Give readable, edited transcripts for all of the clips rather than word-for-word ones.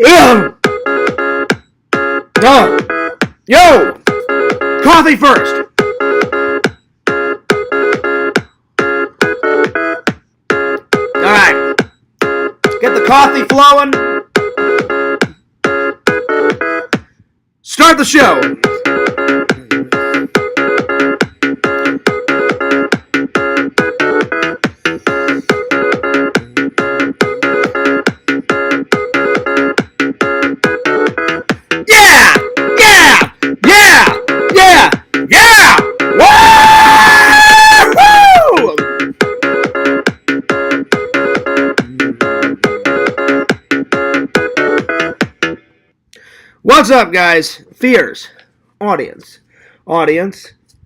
Ugh. No. Yo! Coffee first! Alright. Get the coffee flowing. Start the show. What's up, guys? Fears. Audience,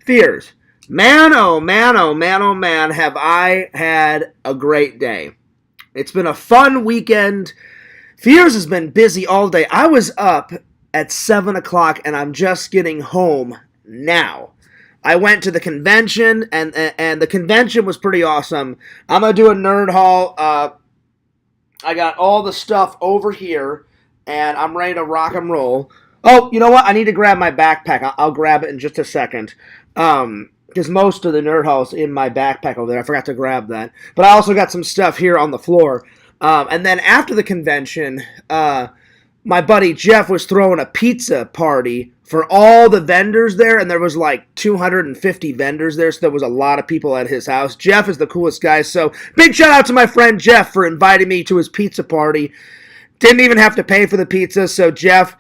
fears. Man, oh man, oh man, oh man, have I had a great day. It's been a fun weekend. Fears has been busy all day. I was up at 7 o'clock and I'm just getting home now. I went to the convention and the convention was pretty awesome. I'm going to do a nerd haul. I got all the stuff over here. And I'm ready to rock and roll. Oh, you know what? I need to grab my backpack. I'll grab it in just a second. Because most of the nerd haul's in my backpack over there. I forgot to grab that. But I also got some stuff here on the floor. And then after the convention, my buddy Jeff was throwing a pizza party for all the vendors there. And there was like 250 vendors there. So there was a lot of people at his house. Jeff is the coolest guy. So big shout out to my friend Jeff for inviting me to his pizza party. Didn't even have to pay for the pizza, so Jeff,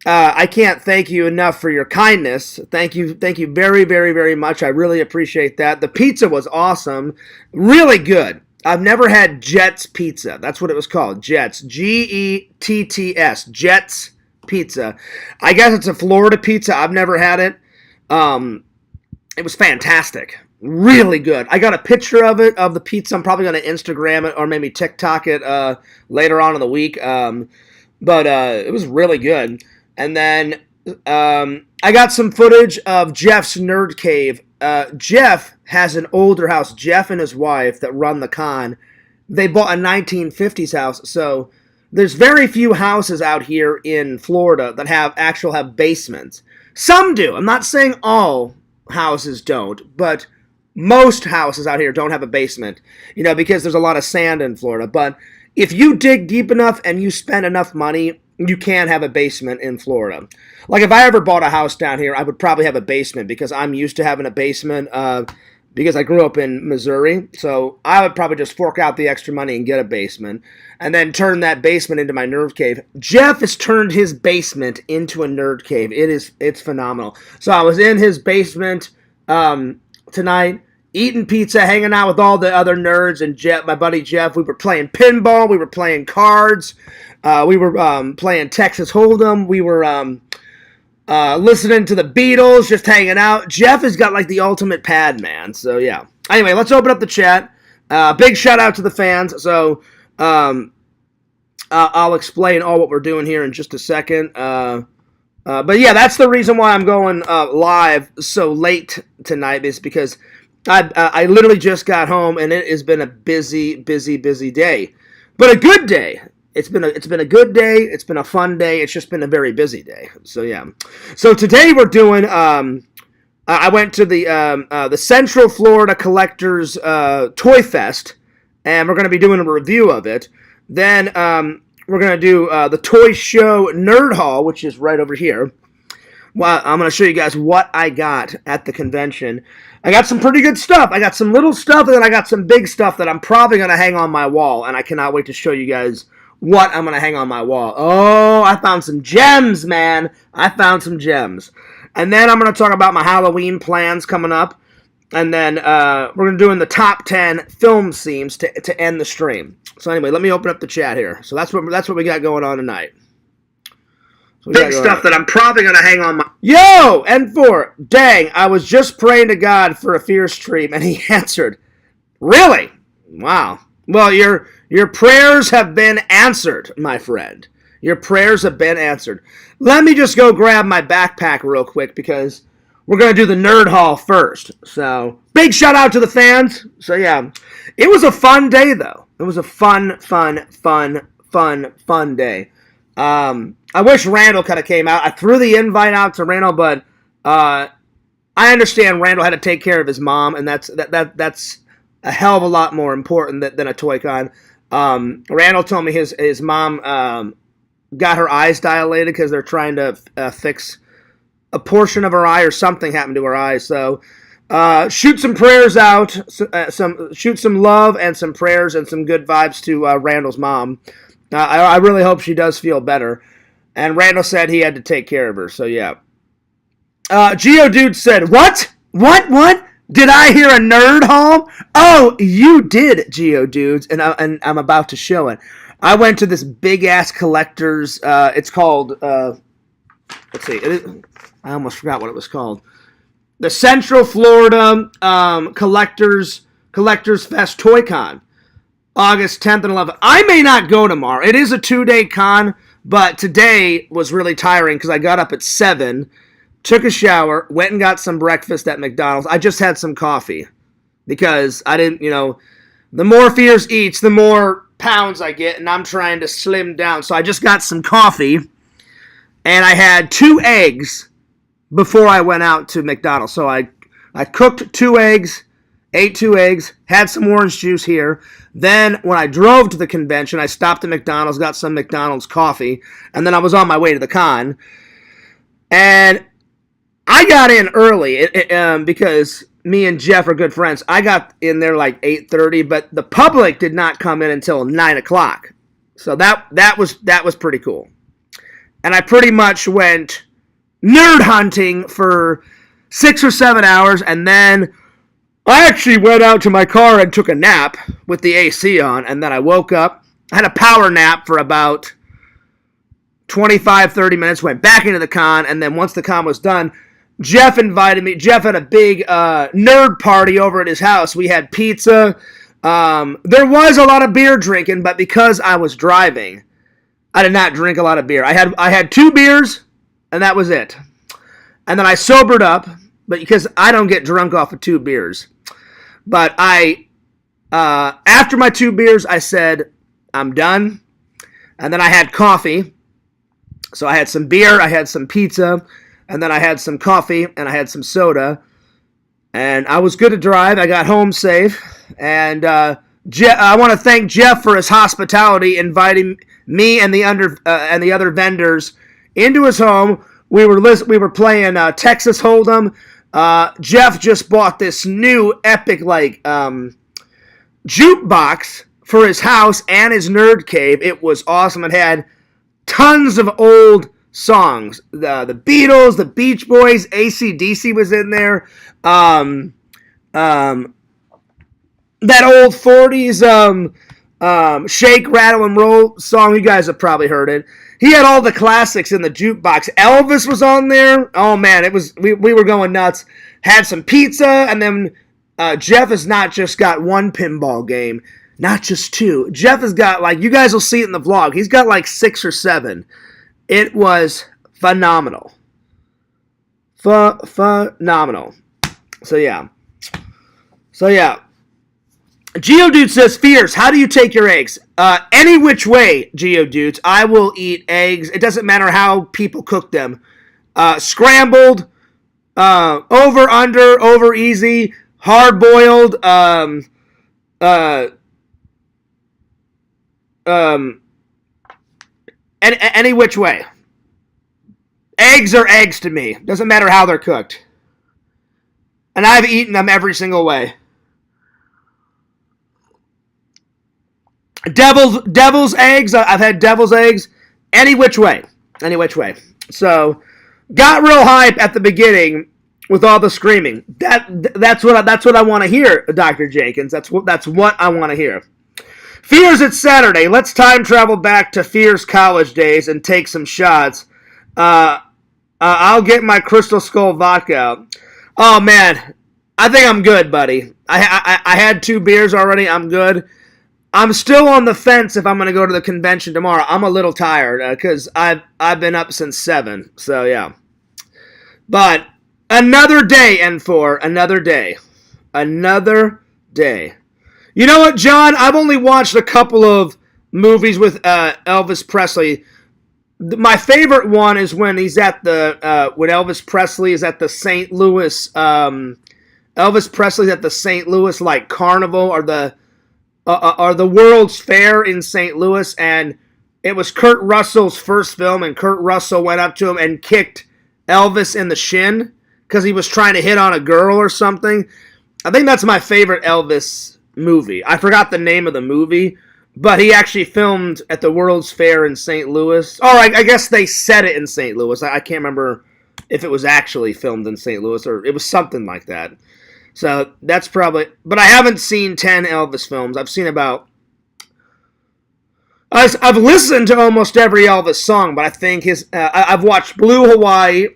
I can't thank you enough for your kindness. Thank you very, very, very much. I really appreciate that. The pizza was awesome, really good. I've never had Jets Pizza. That's what it was called, Jets, G-E-T-T-S, Jets Pizza. I guess it's a Florida pizza. I've never had it. It was fantastic. Really good. I got a picture of it, of the pizza. I'm probably going to Instagram it or maybe TikTok it later on in the week. But it was really good. And then I got some footage of Jeff's Nerd Cave. Jeff has an older house. Jeff and his wife that run the con, they bought a 1950s house. So there's very few houses out here in Florida that have basements. Some do. I'm not saying all houses don't, but most houses out here don't have a basement, because there's a lot of sand in Florida. But if you dig deep enough and you spend enough money, you can have a basement in Florida. Like if I ever bought a house down here, I would probably have a basement because I'm used to having a basement because I grew up in Missouri. So I would probably just fork out the extra money and get a basement and then turn that basement into my nerd cave. Jeff has turned his basement into a nerd cave. It's phenomenal. So I was in his basement tonight, eating pizza, hanging out with all the other nerds, and Jeff, my buddy Jeff. We were playing pinball, we were playing cards, we were playing Texas Hold'em, we were listening to the Beatles, just hanging out. Jeff has got like the ultimate pad, man. So yeah. Anyway, let's open up the chat. Big shout out to the fans. So I'll explain all what we're doing here in just a second. But yeah, that's the reason why I'm going live so late tonight, is because I literally just got home and it has been a busy day, but a good day. It's been a good day. It's been a fun day. It's just been a very busy day. So yeah. So today we're doing. I went to the Central Florida Collectors Toy Fest, and we're going to be doing a review of it. Then we're going to do the Toy Show Nerd Haul, which is right over here. Well, I'm going to show you guys what I got at the convention. I got some pretty good stuff. I got some little stuff, and then I got some big stuff that I'm probably going to hang on my wall, and I cannot wait to show you guys what I'm going to hang on my wall. Oh, I found some gems, man. I found some gems. And then I'm going to talk about my Halloween plans coming up. And then we're going to do in the top 10 film scenes to end the stream. So anyway, let me open up the chat here. So that's what we got going on tonight. So big stuff that I'm probably going to hang on my... Yo! N4! Dang, I was just praying to God for a fear stream, and he answered. Really? Wow. Well, your prayers have been answered, my friend. Your prayers have been answered. Let me just go grab my backpack real quick because we're going to do the nerd haul first. So, big shout out to the fans. So, yeah. It was a fun day, though. It was a fun day. I wish Randall kind of came out. I threw the invite out to Randall, but I understand Randall had to take care of his mom, and that's a hell of a lot more important than a Toy Con. Randall told me his mom got her eyes dilated because they're trying to fix a portion of her eye, or something happened to her eye. So shoot some prayers out, shoot some love and some prayers and some good vibes to Randall's mom. I really hope she does feel better. And Randall said he had to take care of her, so yeah. Geodude said, What? Did I hear a nerd home? Oh, you did, Geodudes, and I'm about to show it. I went to this big-ass collector's, it's called, let's see, I almost forgot what it was called. The Central Florida Collectors Fest Toy Con, August 10th and 11th. I may not go tomorrow. It is a 2-day con, but today was really tiring because I got up at 7, took a shower, went and got some breakfast at McDonald's. I just had some coffee because I didn't, the more Fears eats, the more pounds I get, and I'm trying to slim down. So I just got some coffee, and I had 2 eggs before I went out to McDonald's. So I cooked 2 eggs, ate 2 eggs, had some orange juice here. Then when I drove to the convention, I stopped at McDonald's, got some McDonald's coffee, and then I was on my way to the con. And I got in early because me and Jeff are good friends. I got in there like 8:30, but the public did not come in until 9 o'clock. So that was pretty cool. And I pretty much went nerd hunting for 6 or 7 hours, and then I actually went out to my car and took a nap with the AC on, and then I woke up. I had a power nap for about 25-30 minutes, went back into the con, and then once the con was done, Jeff invited me. Jeff had a big nerd party over at his house. We had pizza. There was a lot of beer drinking, but because I was driving, I did not drink a lot of beer. I had 2 beers, and that was it. And then I sobered up, but because I don't get drunk off of 2 beers. But after my 2 beers, I said, I'm done. And then I had coffee. So I had some beer, I had some pizza, and then I had some coffee, and I had some soda. And I was good to drive. I got home safe. And I want to thank Jeff for his hospitality, inviting me and the other vendors into his home. We were playing Texas Hold'em. Jeff just bought this new epic jukebox for his house and his nerd cave. It was awesome. It had tons of old songs. The Beatles, the Beach Boys, AC/DC was in there. That old 40s Shake, Rattle, and Roll song. You guys have probably heard it. He had all the classics in the jukebox. Elvis was on there. Oh, man, we were going nuts. Had some pizza, and then Jeff has not just got 1 pinball game, not just 2. Jeff has got, you guys will see it in the vlog, he's got 6 or 7. It was phenomenal. Phenomenal. So, yeah. Geodude says, Fears, how do you take your eggs? Any which way, Geodudes. I will eat eggs. It doesn't matter how people cook them. Scrambled, over, under, over easy, hard boiled, any which way. Eggs are eggs to me. Doesn't matter how they're cooked. And I've eaten them every single way. Devil's eggs. I've had devil's eggs. Any which way. So, got real hype at the beginning with all the screaming. That's what I want to hear, Dr. Jenkins. That's what I want to hear. Fears, it's Saturday. Let's time travel back to Fears college days and take some shots. I'll get my Crystal Skull vodka out. Oh man, I think I'm good, buddy. I had 2 beers already. I'm good. I'm still on the fence if I'm going to go to the convention tomorrow. I'm a little tired because I've been up since 7. So, yeah. But another day, N4. Another day. You know what, John? I've only watched a couple of movies with Elvis Presley. My favorite one is when he's at the when Elvis Presley is at the St. Louis. Elvis Presley's at the St. Louis like carnival or the World's Fair in St. Louis, and it was Kurt Russell's first film, and Kurt Russell went up to him and kicked Elvis in the shin because he was trying to hit on a girl or something. I think that's my favorite Elvis movie. I forgot the name of the movie, but he actually filmed at the World's Fair in St. Louis. Oh, I guess they set it in St. Louis. I can't remember if it was actually filmed in St. Louis or it was something like that. So that's probably... But I haven't seen 10 Elvis films. I've seen about... I've listened to almost every Elvis song, but I think I've watched Blue Hawaii,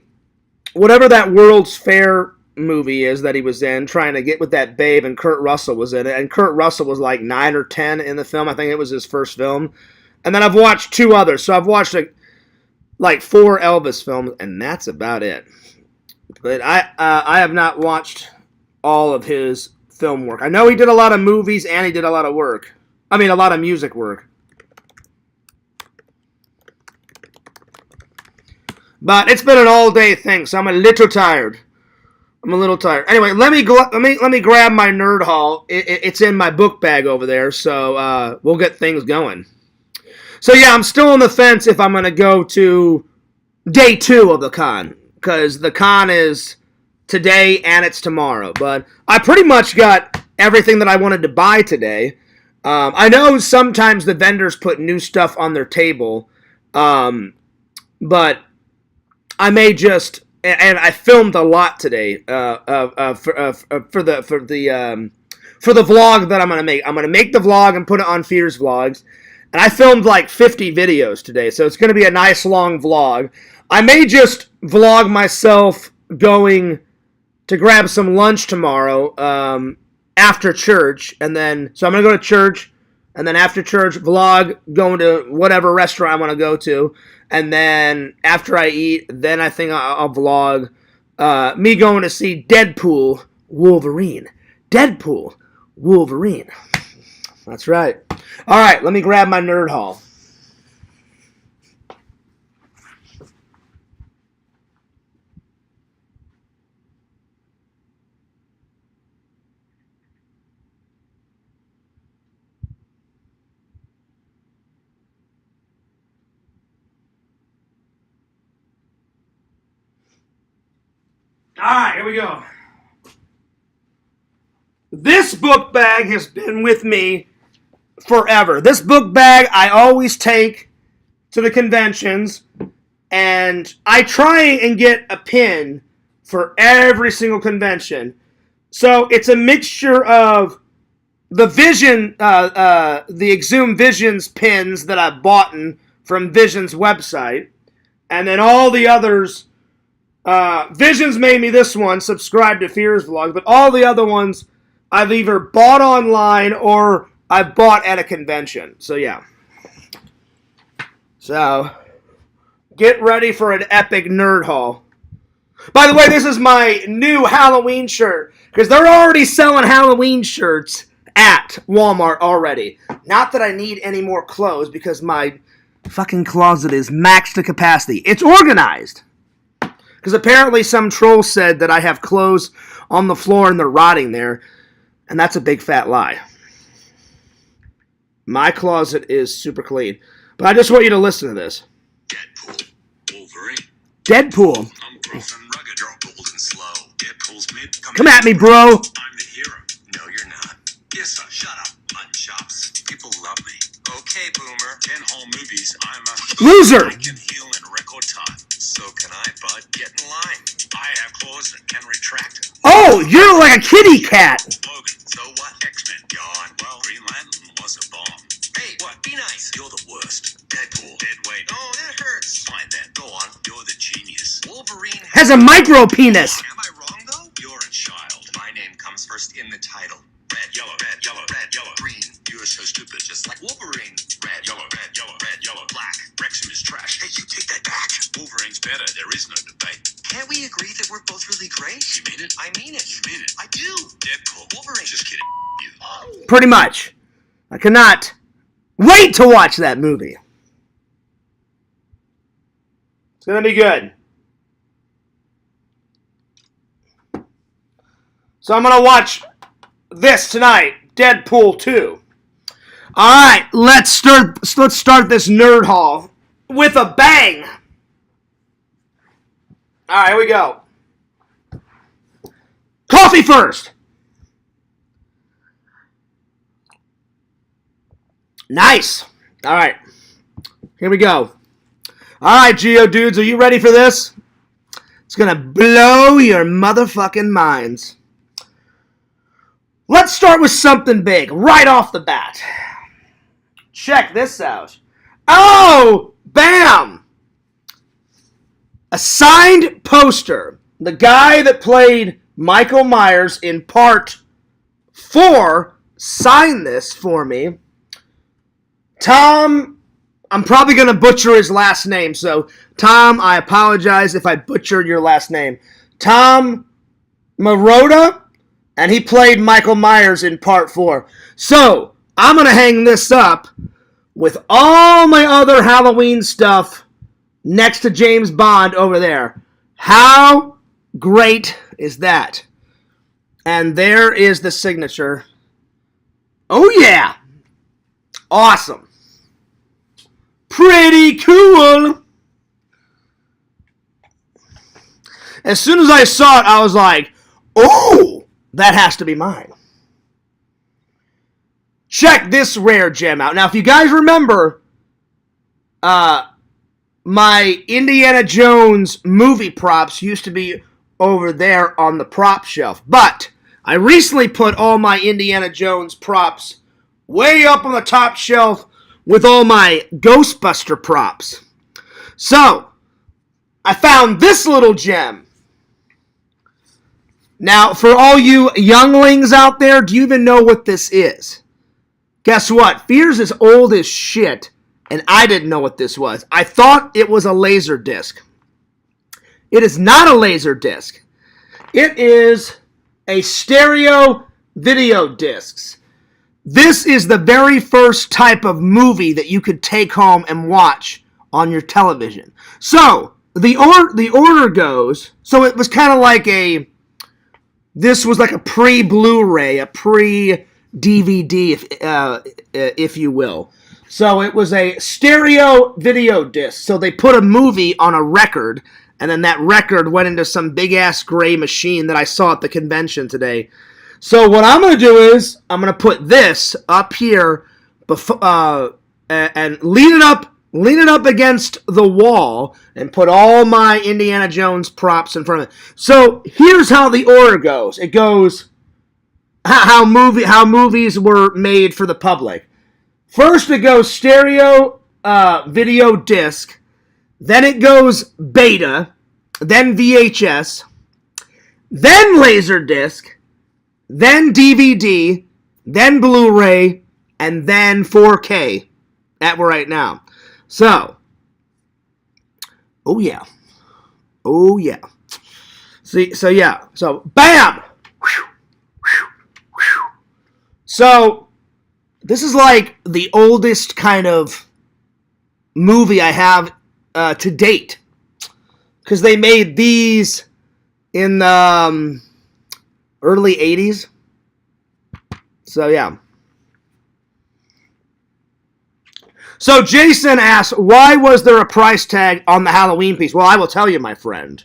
whatever that World's Fair movie is that he was in, trying to get with that babe, and Kurt Russell was in it. And Kurt Russell was like 9 or 10 in the film. I think it was his first film. And then I've watched 2 others. So I've watched like 4 Elvis films, and that's about it. But I have not watched all of his film work. I know he did a lot of movies and he did a lot of work. I mean, a lot of music work. But it's been an all-day thing, so I'm a little tired. Anyway, let me grab my nerd haul. It's in my book bag over there, so we'll get things going. So yeah, I'm still on the fence if I'm going to go to day 2 of the con, because the con is today and it's tomorrow. But I pretty much got everything that I wanted to buy today. I know sometimes the vendors put new stuff on their table, but I may just, and I filmed a lot today for the vlog that I'm gonna make. I'm gonna make the vlog and put it on Fears Vlogs, and I filmed like 50 videos today, so it's gonna be a nice long vlog. I may just vlog myself going to grab some lunch tomorrow after church, and then so I'm gonna go to church, and then after church vlog going to whatever restaurant I want to go to. And then after I eat, then I think I'll vlog me going to see Deadpool Wolverine. Deadpool Wolverine. That's right. All right, let me grab my nerd haul. All right, here we go. This book bag has been with me forever. This book bag I always take to the conventions, and I try and get a pin for every single convention. So it's a mixture of the Vision, the Exhumed Visions pins that I've bought from Vision's website, and then all the others. Visions made me this one, subscribe to Fears Vlogs, but all the other ones I've either bought online or I've bought at a convention. So yeah. So, get ready for an epic nerd haul. By the way, this is my new Halloween shirt, because they're already selling Halloween shirts at Walmart already. Not that I need any more clothes, because my fucking closet is maxed to capacity. It's organized. Because apparently some troll said that I have clothes on the floor and they're rotting there. And that's a big fat lie. My closet is super clean. But I just want you to listen to this. Deadpool. Wolverine. Deadpool. I'm gruff and rugged. You're bold and slow. Deadpool's mid. Come at me, bro. I'm the hero. No, you're not. Yes, sir. Shut up. Mutton chops. People love me. Okay, boomer. 10 whole movies. I'm a loser. I can heal in record time. So can I, bud. Get in line. I have claws and can retract. Oh, you're like a kitty cat. Logan. So what? X-Men. Gone. Well, Green Lantern was a bomb. Hey, what? Be nice. You're the worst. Deadpool. Dead weight. Oh, that hurts. Fine then. Go on. You're the genius. Wolverine has a micro penis. Am I wrong, though? You're a child. My name comes first in the title. Red, yellow, red, yellow, red, yellow, green. You're so stupid, just like Wolverine. Red, yellow, red, yellow, red, yellow, black. Wrexham is trash. Hey, you take that back. Wolverine's better. There is no debate. Can't we agree that we're both really great? You mean it? I mean it. You mean it? I do. Deadpool. Wolverine. Just kidding. You. Pretty much. I cannot wait to watch that movie. It's going to be good. So I'm going to watch this tonight, Deadpool 2. All right, let's start this nerd haul with a bang. All right, here we go. Coffee first. Nice. All right, here we go. All right, Geodudes, are you ready for this? It's going to blow your motherfucking minds. Let's start with something big right off the bat. Check this out. Oh, bam! A signed poster. The guy that played Michael Myers in Part 4 signed this for me. Tom, I'm probably going to butcher his last name, so Tom, I apologize if I butchered your last name. Tom Marotta, and he played Michael Myers in Part 4. So, I'm going to hang this up with all my other Halloween stuff next to James Bond over there. How great is that? And there is the signature. Oh, yeah. Awesome. Pretty cool. As soon as I saw it, I was like, oh, that has to be mine. Check this rare gem out. Now, if you guys remember, my Indiana Jones movie props used to be over there on the prop shelf. But I recently put all my Indiana Jones props way up on the top shelf with all my Ghostbuster props. So, I found this little gem. Now, for all you younglings out there, do you even know what this is? Guess what? Fear's is old as shit, and I didn't know what this was. I thought it was a laser disc. It is not a laser disc. It is a stereo video disc. This is the very first type of movie that you could take home and watch on your television. So, the order goes, so it was kind of like this was like a pre-Blu-ray, a pre-DVD, if you will. So it was a stereo video disc. So they put a movie on a record, and then that record went into some big-ass gray machine that I saw at the convention today. So what I'm going to do is, I'm going to put this up here and lean it up against the wall and put all my Indiana Jones props in front of it. So here's how the order goes. It goes how movies were made for the public. First it goes stereo video disc, then it goes beta, then VHS, then Laserdisc, then DVD, then Blu-ray, and then 4K at right now. So, oh yeah. So bam! So, this is like the oldest kind of movie I have to date. Because they made these in the early 80s. So, yeah. So, Jason asks, why was there a price tag on the Halloween piece? Well, I will tell you, my friend.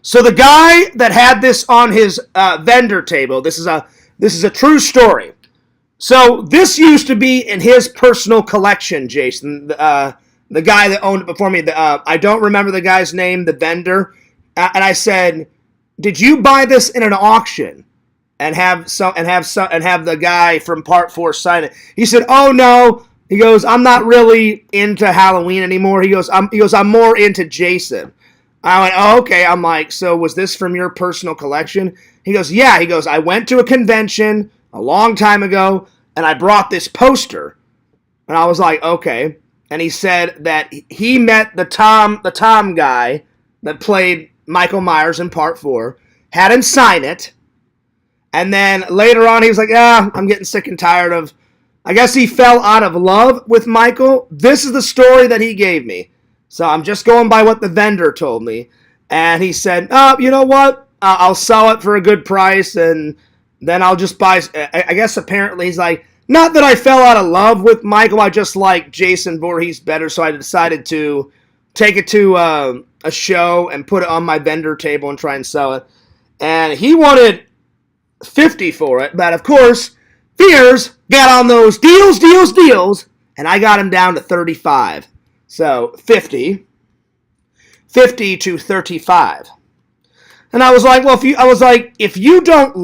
So, the guy that had this on his vendor table, this is a true story. So, this used to be in his personal collection, Jason. The guy that owned it before me, I don't remember the guy's name, the vendor. And I said, did you buy this in an auction? And have the guy from Part 4 sign it? He said, oh, no. He goes, I'm not really into Halloween anymore. He goes, I'm more into Jason. I went, oh, okay. I'm like, so was this from your personal collection? He goes, yeah. He goes, I went to a convention a long time ago, and I brought this poster. And I was like, okay. And he said that he met the Tom guy that played Michael Myers in Part 4, had him sign it, and then later on he was like, I'm getting sick and tired of, I guess he fell out of love with Michael. This is the story that he gave me. So I'm just going by what the vendor told me. And he said, oh, you know what? I'll sell it for a good price, and then I'll just buy. I guess apparently he's like, not that I fell out of love with Michael. I just like Jason Voorhees better, so I decided to take it to a show and put it on my vendor table and try and sell it. And he wanted $50 for it, but of course, Fears got on those deals, and I got him down to $35. So $50 to $35. And I was like, well, if you don't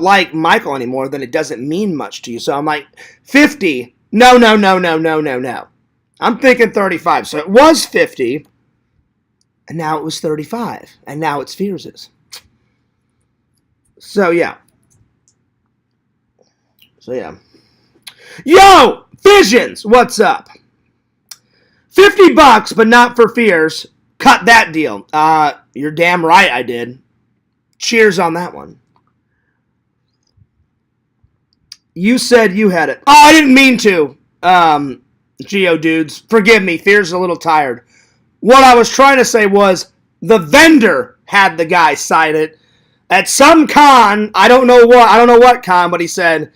like Michael anymore, then it doesn't mean much to you. So I'm like, 50. No. I'm thinking 35. So it was 50, and now it was 35, and now it's Fears's. So yeah. Yo, Visions, what's up? $50, but not for Fears. Cut that deal. You're damn right I did. Cheers on that one. You said you had it. Oh, I didn't mean to. Geo dudes, forgive me. Fear's a little tired. What I was trying to say was the vendor had the guy sign it at some con. I don't know what con, but he said,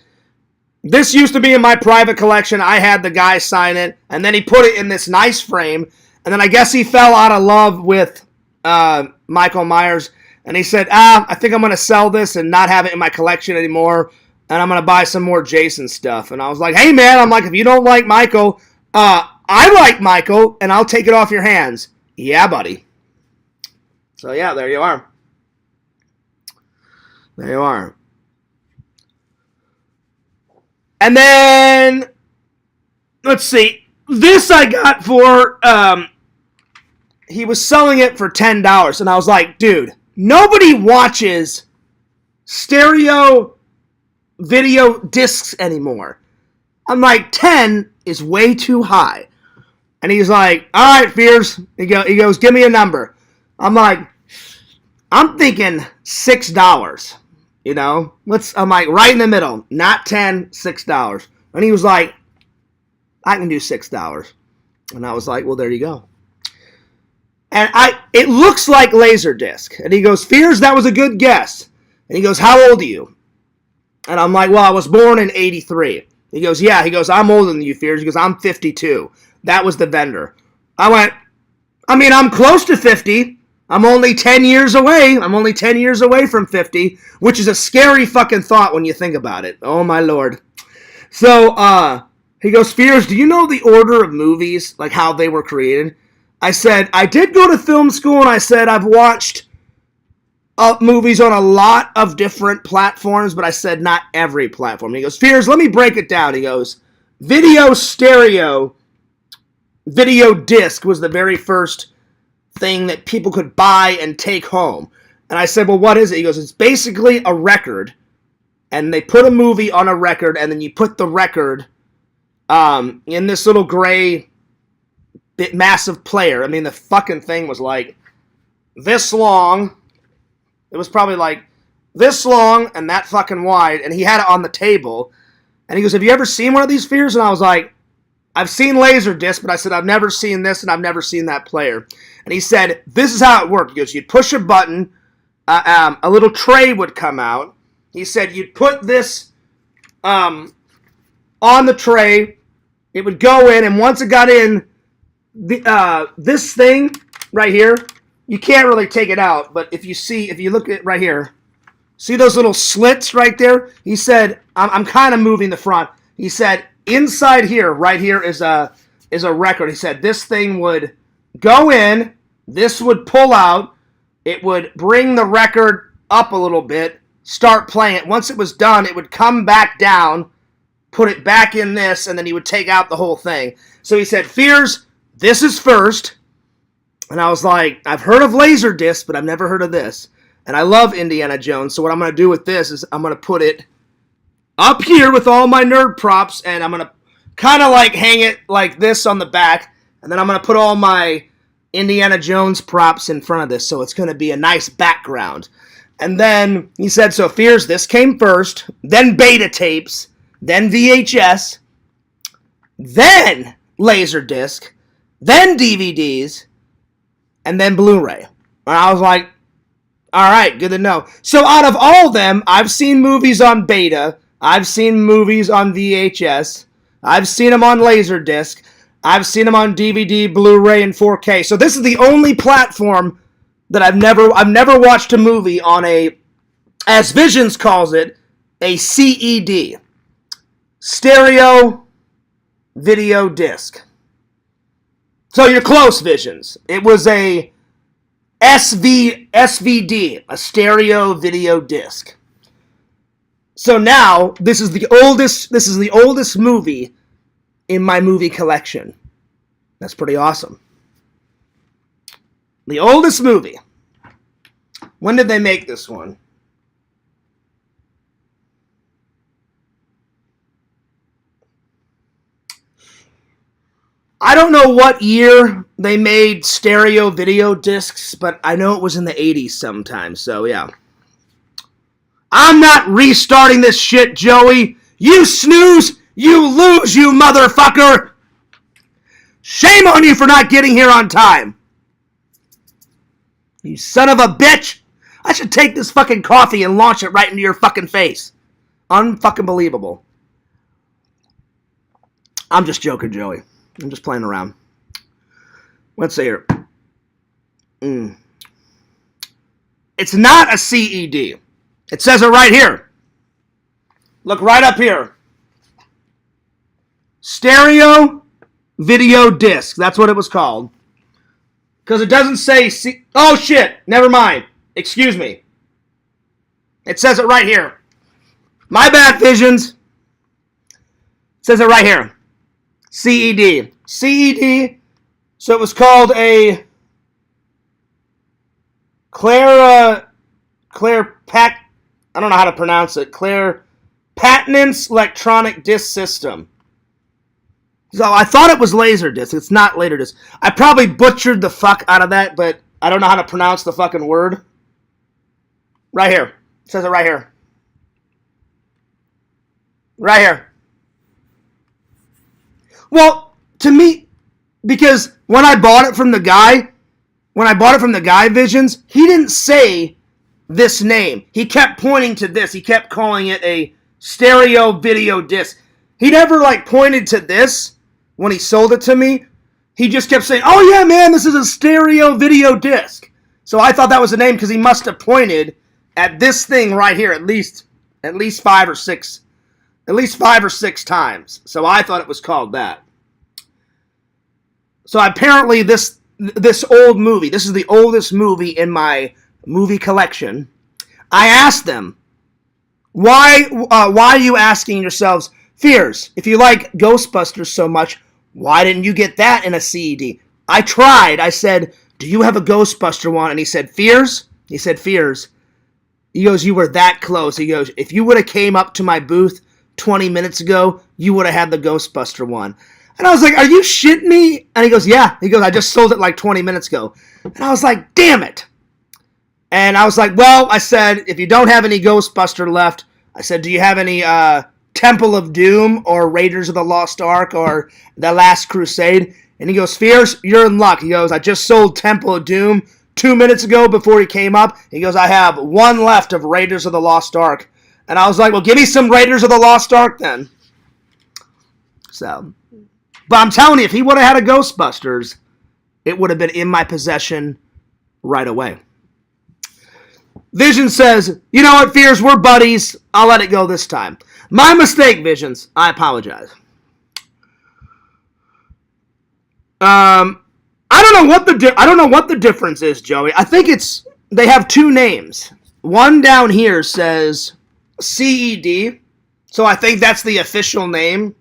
this used to be in my private collection. I had the guy sign it, and then he put it in this nice frame, and then I guess he fell out of love with Michael Myers, and he said, I think I'm going to sell this and not have it in my collection anymore, and I'm going to buy some more Jason stuff. And I was like, hey, man, I'm like, if you don't like Michael, I like Michael, and I'll take it off your hands. Yeah, buddy. So, yeah, there you are. There you are. And then, let's see. This I got for, he was selling it for $10. And I was like, dude, nobody watches stereo video discs anymore. I'm like, 10 is way too high. And he's like, all right, Fears. He goes, give me a number. I'm like, I'm thinking $6. You know, I'm like right in the middle, not 10, $6. And he was like, I can do $6. And I was like, well, there you go. And it looks like Laserdisc. And he goes, Fears, that was a good guess. And he goes, how old are you? And I'm like, well, I was born in 83. He goes, yeah. He goes, I'm older than you, Fears. He goes, I'm 52. That was the vendor. I went, I'm close to 50. I'm only 10 years away. I'm only 10 years away from 50, which is a scary fucking thought when you think about it. Oh, my Lord. So, he goes, Fears, do you know the order of movies, like how they were created? I said, I did go to film school, and I said I've watched movies on a lot of different platforms, but I said not every platform. And he goes, Fears, let me break it down. He goes, video disc was the very first thing that people could buy and take home. And I said, well, what is it? He goes, it's basically a record, and they put a movie on a record, and then you put the record in this little gray massive player. The fucking thing was like this long. It was probably like this long and that fucking wide, and he had it on the table. And he goes, have you ever seen one of these, Fears? And I was like, I've seen Laserdisc, but I said, I've never seen this, and I've never seen that player. And he said, this is how it worked. He goes, you'd push a button, a little tray would come out. He said, you'd put this on the tray, it would go in, and once it got in, this thing right here, you can't really take it out, but if you look at right here, see those little slits right there? He said, I'm kind of moving the front. He said, inside here, right here is a record. He said, this thing would go in, this would pull out, it would bring the record up a little bit, start playing it. Once it was done, it would come back down, put it back in this, and then he would take out the whole thing. So he said, Fears, this is first. And I was like, I've heard of Laserdisc, but I've never heard of this. And I love Indiana Jones, so what I'm going to do with this is I'm going to put it up here with all my nerd props, and I'm going to kind of like hang it like this on the back, and then I'm going to put all my Indiana Jones props in front of this, so it's going to be a nice background. And then he said, so Fears, this came first, then beta tapes, then VHS, then Laserdisc, then DVDs, and then Blu-ray. And I was like, all right, good to know. So out of all of them, I've seen movies on beta. I've seen movies on VHS. I've seen them on Laserdisc. I've seen them on DVD, Blu-ray, and 4K. So this is the only platform that I've never watched a movie on a, as Visions calls it, a CED. Stereo Video Disc. So you're close, Visions. It was a SVD, a Stereo Video Disc. So now this is the oldest movie in my movie collection. That's pretty awesome. The oldest movie. When did they make this one? I don't know what year they made stereo video discs, but I know it was in the 80s sometime, so yeah. I'm not restarting this shit, Joey. You snooze, you lose, you motherfucker. Shame on you for not getting here on time. You son of a bitch. I should take this fucking coffee and launch it right into your fucking face. Unfucking believable. I'm just joking, Joey. I'm just playing around. Let's see here. It's not a CED. It says it right here. Look right up here. Stereo Video Disc. That's what it was called. Because it doesn't say oh shit, never mind. Excuse me. It says it right here. My bad, Visions. It says it right here. CED. CED. So it was called a I don't know how to pronounce it. Clairpatnance Electronic Disc System. So I thought it was Laserdisc. It's not Laserdisc. I probably butchered the fuck out of that, but I don't know how to pronounce the fucking word. Right here. It says it right here. Right here. Well, to me, because when I bought it from the guy, Visions, he didn't say this name. He kept pointing to this. He kept calling it a stereo video disc. He never, pointed to this when he sold it to me. He just kept saying, oh yeah, man, this is a stereo video disc. So I thought that was the name because he must have pointed at this thing right here at least 5 or 6 times. So I thought it was called that. So apparently this old movie, this is the oldest movie in my movie collection. I asked them, why are you asking yourselves, Fears, if you like Ghostbusters so much, why didn't you get that in a CED? I tried. I said, do you have a Ghostbuster one? And he said, Fears? He said, Fears. He goes, you were that close. He goes, if you would have came up to my booth 20 minutes ago, you would have had the Ghostbuster one. And I was like, are you shitting me? And he goes, yeah. He goes, I just sold it 20 minutes ago. And I was like, damn it. And I was like, well, I said, if you don't have any Ghostbuster left, I said, do you have any Temple of Doom or Raiders of the Lost Ark or The Last Crusade? And he goes, Fears, you're in luck. He goes, I just sold Temple of Doom 2 minutes ago before he came up. He goes, I have one left of Raiders of the Lost Ark. And I was like, well, give me some Raiders of the Lost Ark then. So, but I'm telling you, if he would have had a Ghostbusters, it would have been in my possession right away. Vision says, you know what, Fears, we're buddies. I'll let it go this time. My mistake, Visions. I apologize. I don't know what the difference is, Joey. I think they have two names. One down here says CED, so I think that's the official name.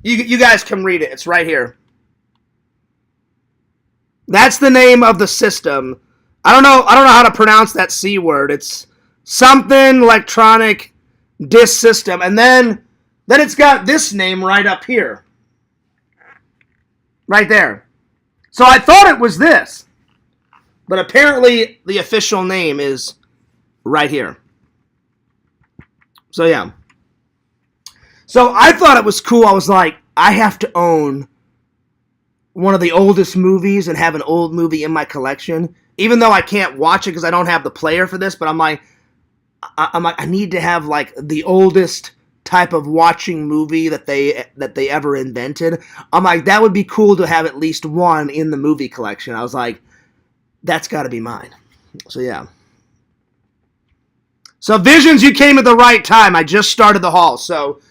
You guys can read it. It's right here. That's the name of the system. I don't know how to pronounce that C word. It's something electronic disc system, and then it's got this name right up here. Right there. So I thought it was this. But apparently the official name is right here. So yeah. So I thought it was cool. I was like, I have to own one of the oldest movies and have an old movie in my collection. Even though I can't watch it because I don't have the player for this, but I'm like, I need to have like the oldest type of watching movie that they ever invented. I'm like, that would be cool to have at least one in the movie collection. I was like, that's got to be mine. So yeah. So Visions, you came at the right time. I just started the haul. So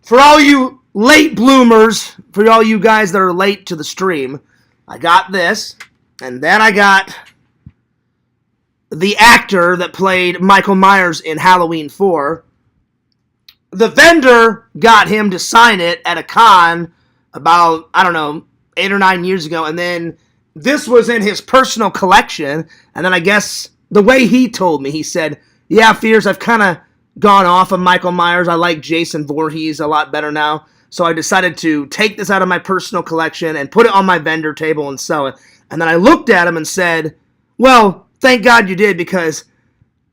for all you late bloomers, for all you guys that are late to the stream, I got this, and then I got the actor that played Michael Myers in Halloween 4. The vendor got him to sign it at a con about, I don't know, 8 or 9 years ago, and then this was in his personal collection, and then I guess the way he told me, he said, yeah, Fears, I've kind of gone off of Michael Myers. I like Jason Voorhees a lot better now, so I decided to take this out of my personal collection and put it on my vendor table and sell it. And then I looked at him and said, well, thank God you did, because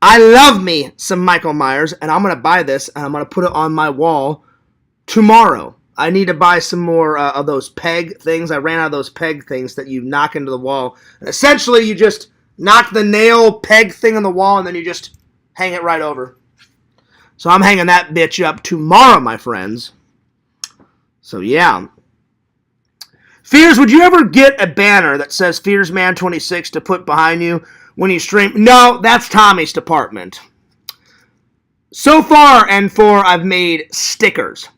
I love me some Michael Myers, and I'm going to buy this, and I'm going to put it on my wall tomorrow. I need to buy some more of those peg things. I ran out of those peg things that you knock into the wall. And essentially, you just knock the nail peg thing on the wall, and then you just hang it right over. So I'm hanging that bitch up tomorrow, my friends. So yeah. Fears, would you ever get a banner that says Fears Man 26 to put behind you when you stream? No, that's Tommy's department. So far and for, I've made stickers.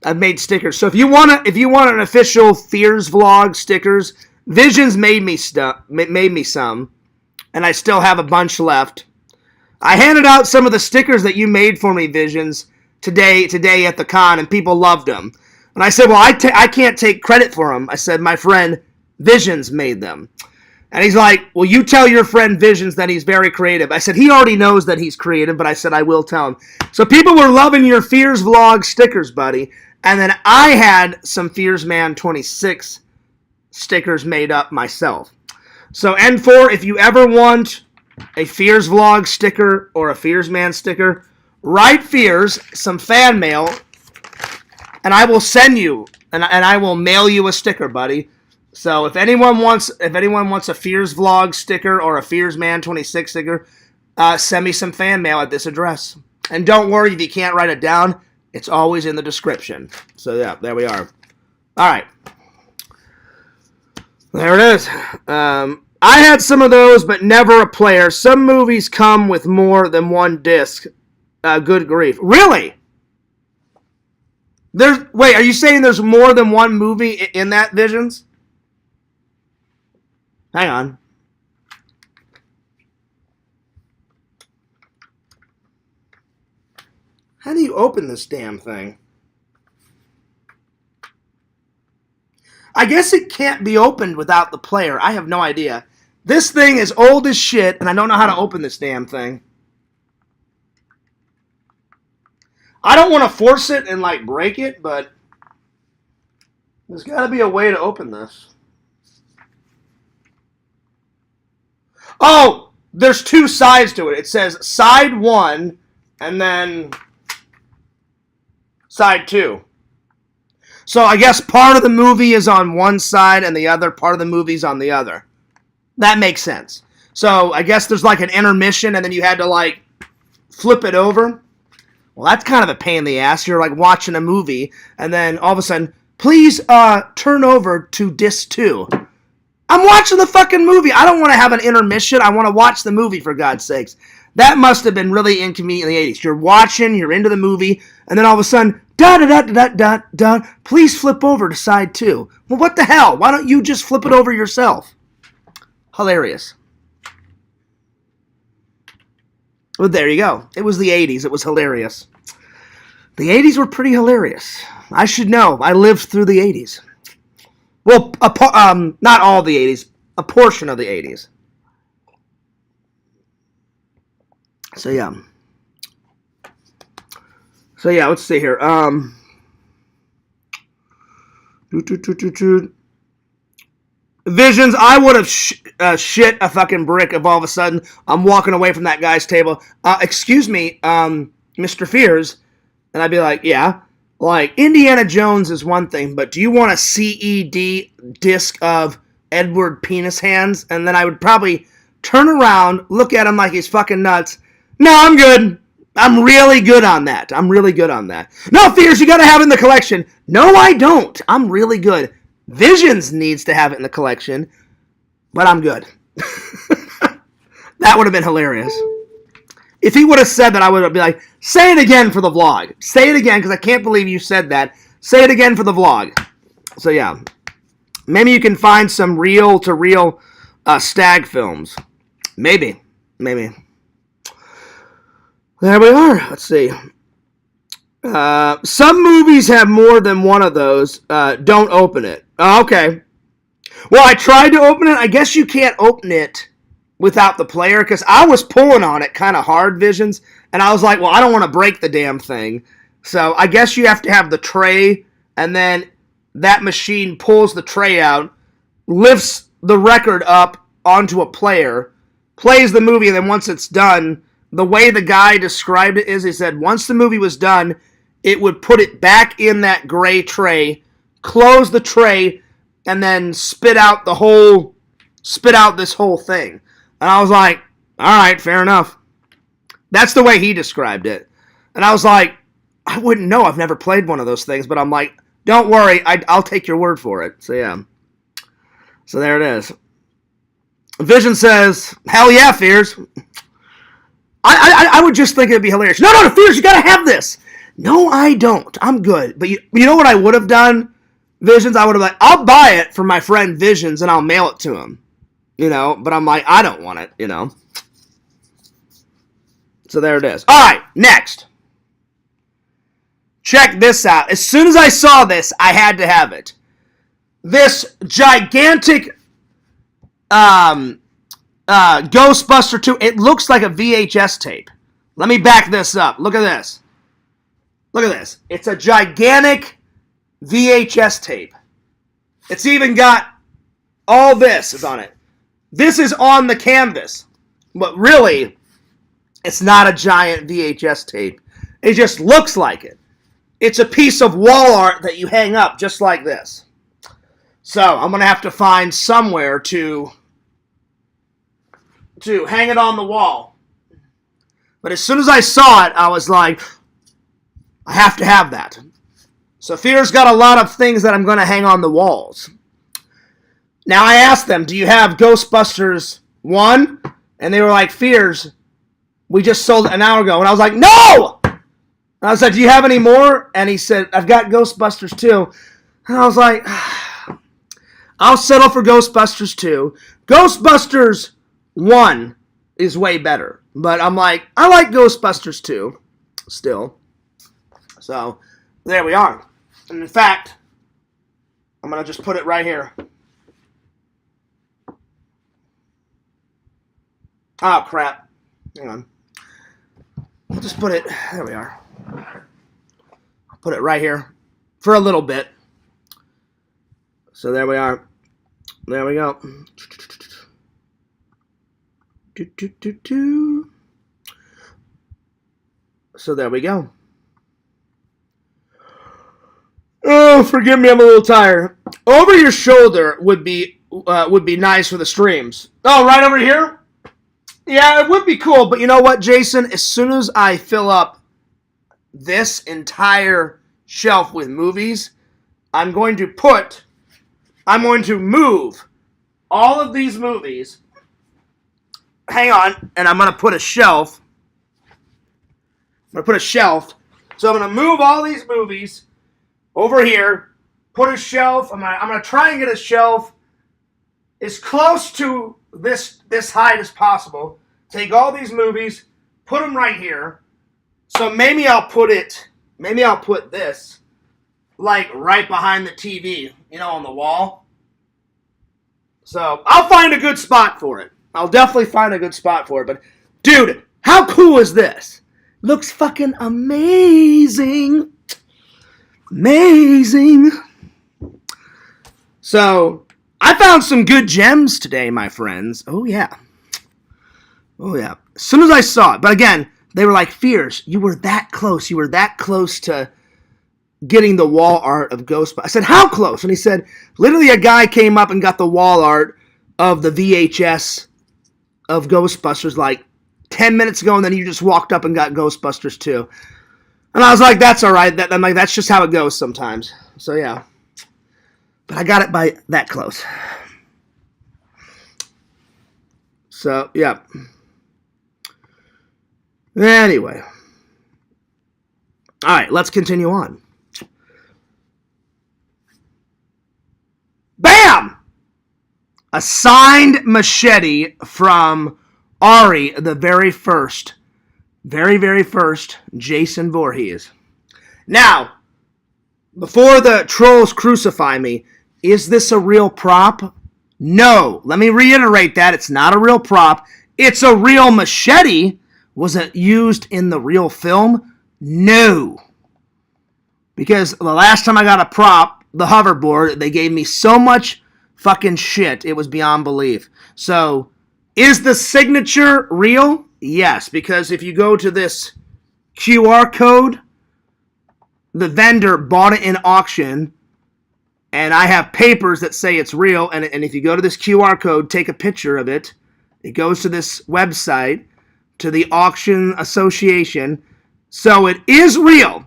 I've made stickers. So if you want an official Fears vlog stickers, Visions made me some, and I still have a bunch left. I handed out some of the stickers that you made for me, Visions, today at the con, and people loved them. And I said, well, I can't take credit for them. I said, my friend Visions made them. And he's like, well, you tell your friend Visions that he's very creative. I said, he already knows that he's creative, but I said, I will tell him. So people were loving your Fears vlog stickers, buddy. And then I had some Fears Man 26 stickers made up myself. So N4, if you ever want a Fears vlog sticker or a Fears Man sticker, write Fears some fan mail, and I will send you, and I will mail you a sticker, buddy. So if anyone wants a Fears vlog sticker or a Fears Man 26 sticker, send me some fan mail at this address. And don't worry if you can't write it down. It's always in the description. So yeah, there we are. All right. There it is. I had some of those, but never a player. Some movies come with more than one disc. Good grief. Really? Wait, are you saying there's more than one movie in that, Visions? Hang on. How do you open this damn thing? I guess it can't be opened without the player. I have no idea. This thing is old as shit, and I don't know how to open this damn thing. I don't want to force it and, like, break it, but there's got to be a way to open this. Oh, there's two sides to it. It says side 1 and then side 2. So I guess part of the movie is on one side and the other part of the movie is on the other. That makes sense. So I guess there's like an intermission and then you had to like flip it over. Well, that's kind of a pain in the ass. You're like watching a movie and then all of a sudden, please turn over to disc 2. I'm watching the fucking movie. I don't want to have an intermission. I want to watch the movie, for God's sakes. That must have been really inconvenient in the 80s. You're watching, you're into the movie, and then all of a sudden, da-da-da-da-da-da, please flip over to side 2. Well, what the hell? Why don't you just flip it over yourself? Hilarious. Well, there you go. It was the 80s. It was hilarious. The 80s were pretty hilarious. I should know. I lived through the 80s. Well, not all the 80s. A portion of the 80s. So, yeah. Let's see here. Visions, I would have shit a fucking brick if all of a sudden I'm walking away from that guy's table. Excuse me, Mr. Fears. And I'd be like, yeah. Like, Indiana Jones is one thing, but do you want a CED disc of Edward Penis Hands? And then I would probably turn around, look at him like he's fucking nuts. No, I'm good. I'm really good on that. I'm really good on that. No, Fears, you gotta have it in the collection. No, I don't. I'm really good. Visions needs to have it in the collection, but I'm good. That would have been hilarious. If he would have said that, I would have been like, say it again for the vlog. Say it again, because I can't believe you said that. Say it again for the vlog. So, yeah. Maybe you can find some reel-to-reel stag films. Maybe. Maybe. There we are. Let's see. Some movies have more than one of those. Don't open it. Oh, okay. Well, I tried to open it. I guess you can't open it without the player, because I was pulling on it kind of hard, Visions, and I was like, well, I don't want to break the damn thing. So I guess you have to have the tray, and then that machine pulls the tray out, lifts the record up onto a player, plays the movie, and then once it's done, the way the guy described it is, he said once the movie was done, it would put it back in that gray tray, close the tray, and then spit out this whole thing. And I was like, all right, fair enough. That's the way he described it. And I was like, I wouldn't know. I've never played one of those things. But I'm like, don't worry. I'll take your word for it. So, yeah. So, there it is. Vision says, hell yeah, Fears. I would just think it'd be hilarious. No, Fears, you got to have this. No, I don't. I'm good. But you know what I would have done, Visions? I would have been like, I'll buy it for my friend Visions and I'll mail it to him. You know, but I'm like, I don't want it, you know. So there it is. All right, next. Check this out. As soon as I saw this, I had to have it. This gigantic Ghostbuster 2, it looks like a VHS tape. Let me back this up. Look at this. Look at this. It's a gigantic VHS tape. It's even got all this is on it. This is on the canvas, but really, it's not a giant VHS tape. It just looks like it. It's a piece of wall art that you hang up just like this. So, I'm going to have to find somewhere to hang it on the wall. But as soon as I saw it, I was like, I have to have that. So, Fear's got a lot of things that I'm going to hang on the walls. Now, I asked them, do you have Ghostbusters 1? And they were like, Fears, we just sold it an hour ago. And I was like, no! And I was like, do you have any more? And he said, I've got Ghostbusters 2. And I was like, I'll settle for Ghostbusters 2. Ghostbusters 1 is way better. But I'm like, I like Ghostbusters 2 still. So, there we are. And in fact, I'm going to just put it right here. Oh, crap. Hang on. I'll just put it... There we are. I'll put it right here for a little bit. So there we are. There we go. So there we go. Oh, forgive me, I'm a little tired. Over your shoulder would be nice for the streams. Oh, right over here? Yeah, it would be cool, but you know what, Jason? As soon as I fill up this entire shelf with movies, I'm going to move all of these movies. Hang on, and I'm going to put a shelf. So I'm going to move all these movies over here, put a shelf. I'm going to try and get a shelf as close to this height as possible. Take all these movies, put them right here. So maybe I'll put this like right behind the TV, you know, on the wall. So I'll find a good spot for it. I'll definitely find a good spot for it. But dude, how cool is this? Looks fucking amazing. Amazing. So I found some good gems today, my friends. Oh, yeah. As soon as I saw it. But again, they were like, Fears, you were that close. You were that close to getting the wall art of Ghostbusters. I said, how close? And he said, literally a guy came up and got the wall art of the VHS of Ghostbusters like 10 minutes ago, and then you just walked up and got Ghostbusters 2. And I was like, that's all right. I'm like, that's just how it goes sometimes. So, yeah. But I got it by that close. So, yeah. Anyway. All right, let's continue on. Bam! A signed machete from Ari, the very first Jason Voorhees. Now, before the trolls crucify me, is this a real prop? No. Let me reiterate that. It's not a real prop. It's a real machete. Was it used in the real film? No. Because the last time I got a prop, the hoverboard, they gave me so much fucking shit, it was beyond belief. So, is the signature real? Yes, because if you go to this QR code, the vendor bought it in auction, and I have papers that say it's real, and if you go to this QR code, take a picture of it, it goes to this website, to the auction association, so it is real.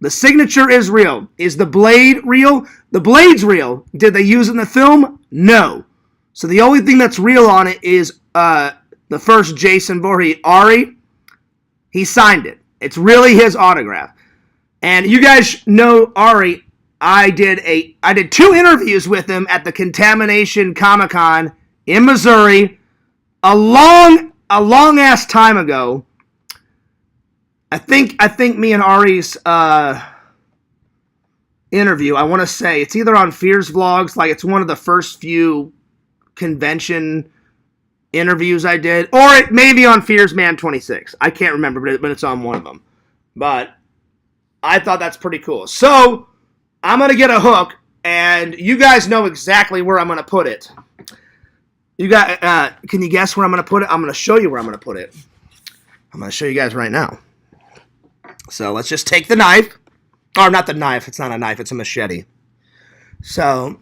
The signature is real. Is the blade real? The blade's real. Did they use it in the film? No. So the only thing that's real on it is the first Jason Voorhees, Ari. He signed it. It's really his autograph. And you guys know Ari. I did 2 interviews with him at the Contamination Comic-Con in Missouri a long ass time ago. I think me and Ari's interview, I want to say, it's either on Fears Vlogs, like it's one of the first few convention interviews I did, or it may be on Fears Man 26. I can't remember, but it's on one of them. But I thought that's pretty cool. So, I'm going to get a hook, and you guys know exactly where I'm going to put it. You got, can you guess where I'm going to put it? I'm going to show you where I'm going to put it. I'm going to show you guys right now. So let's just take the knife. Or not the knife. It's not a knife. It's a machete. So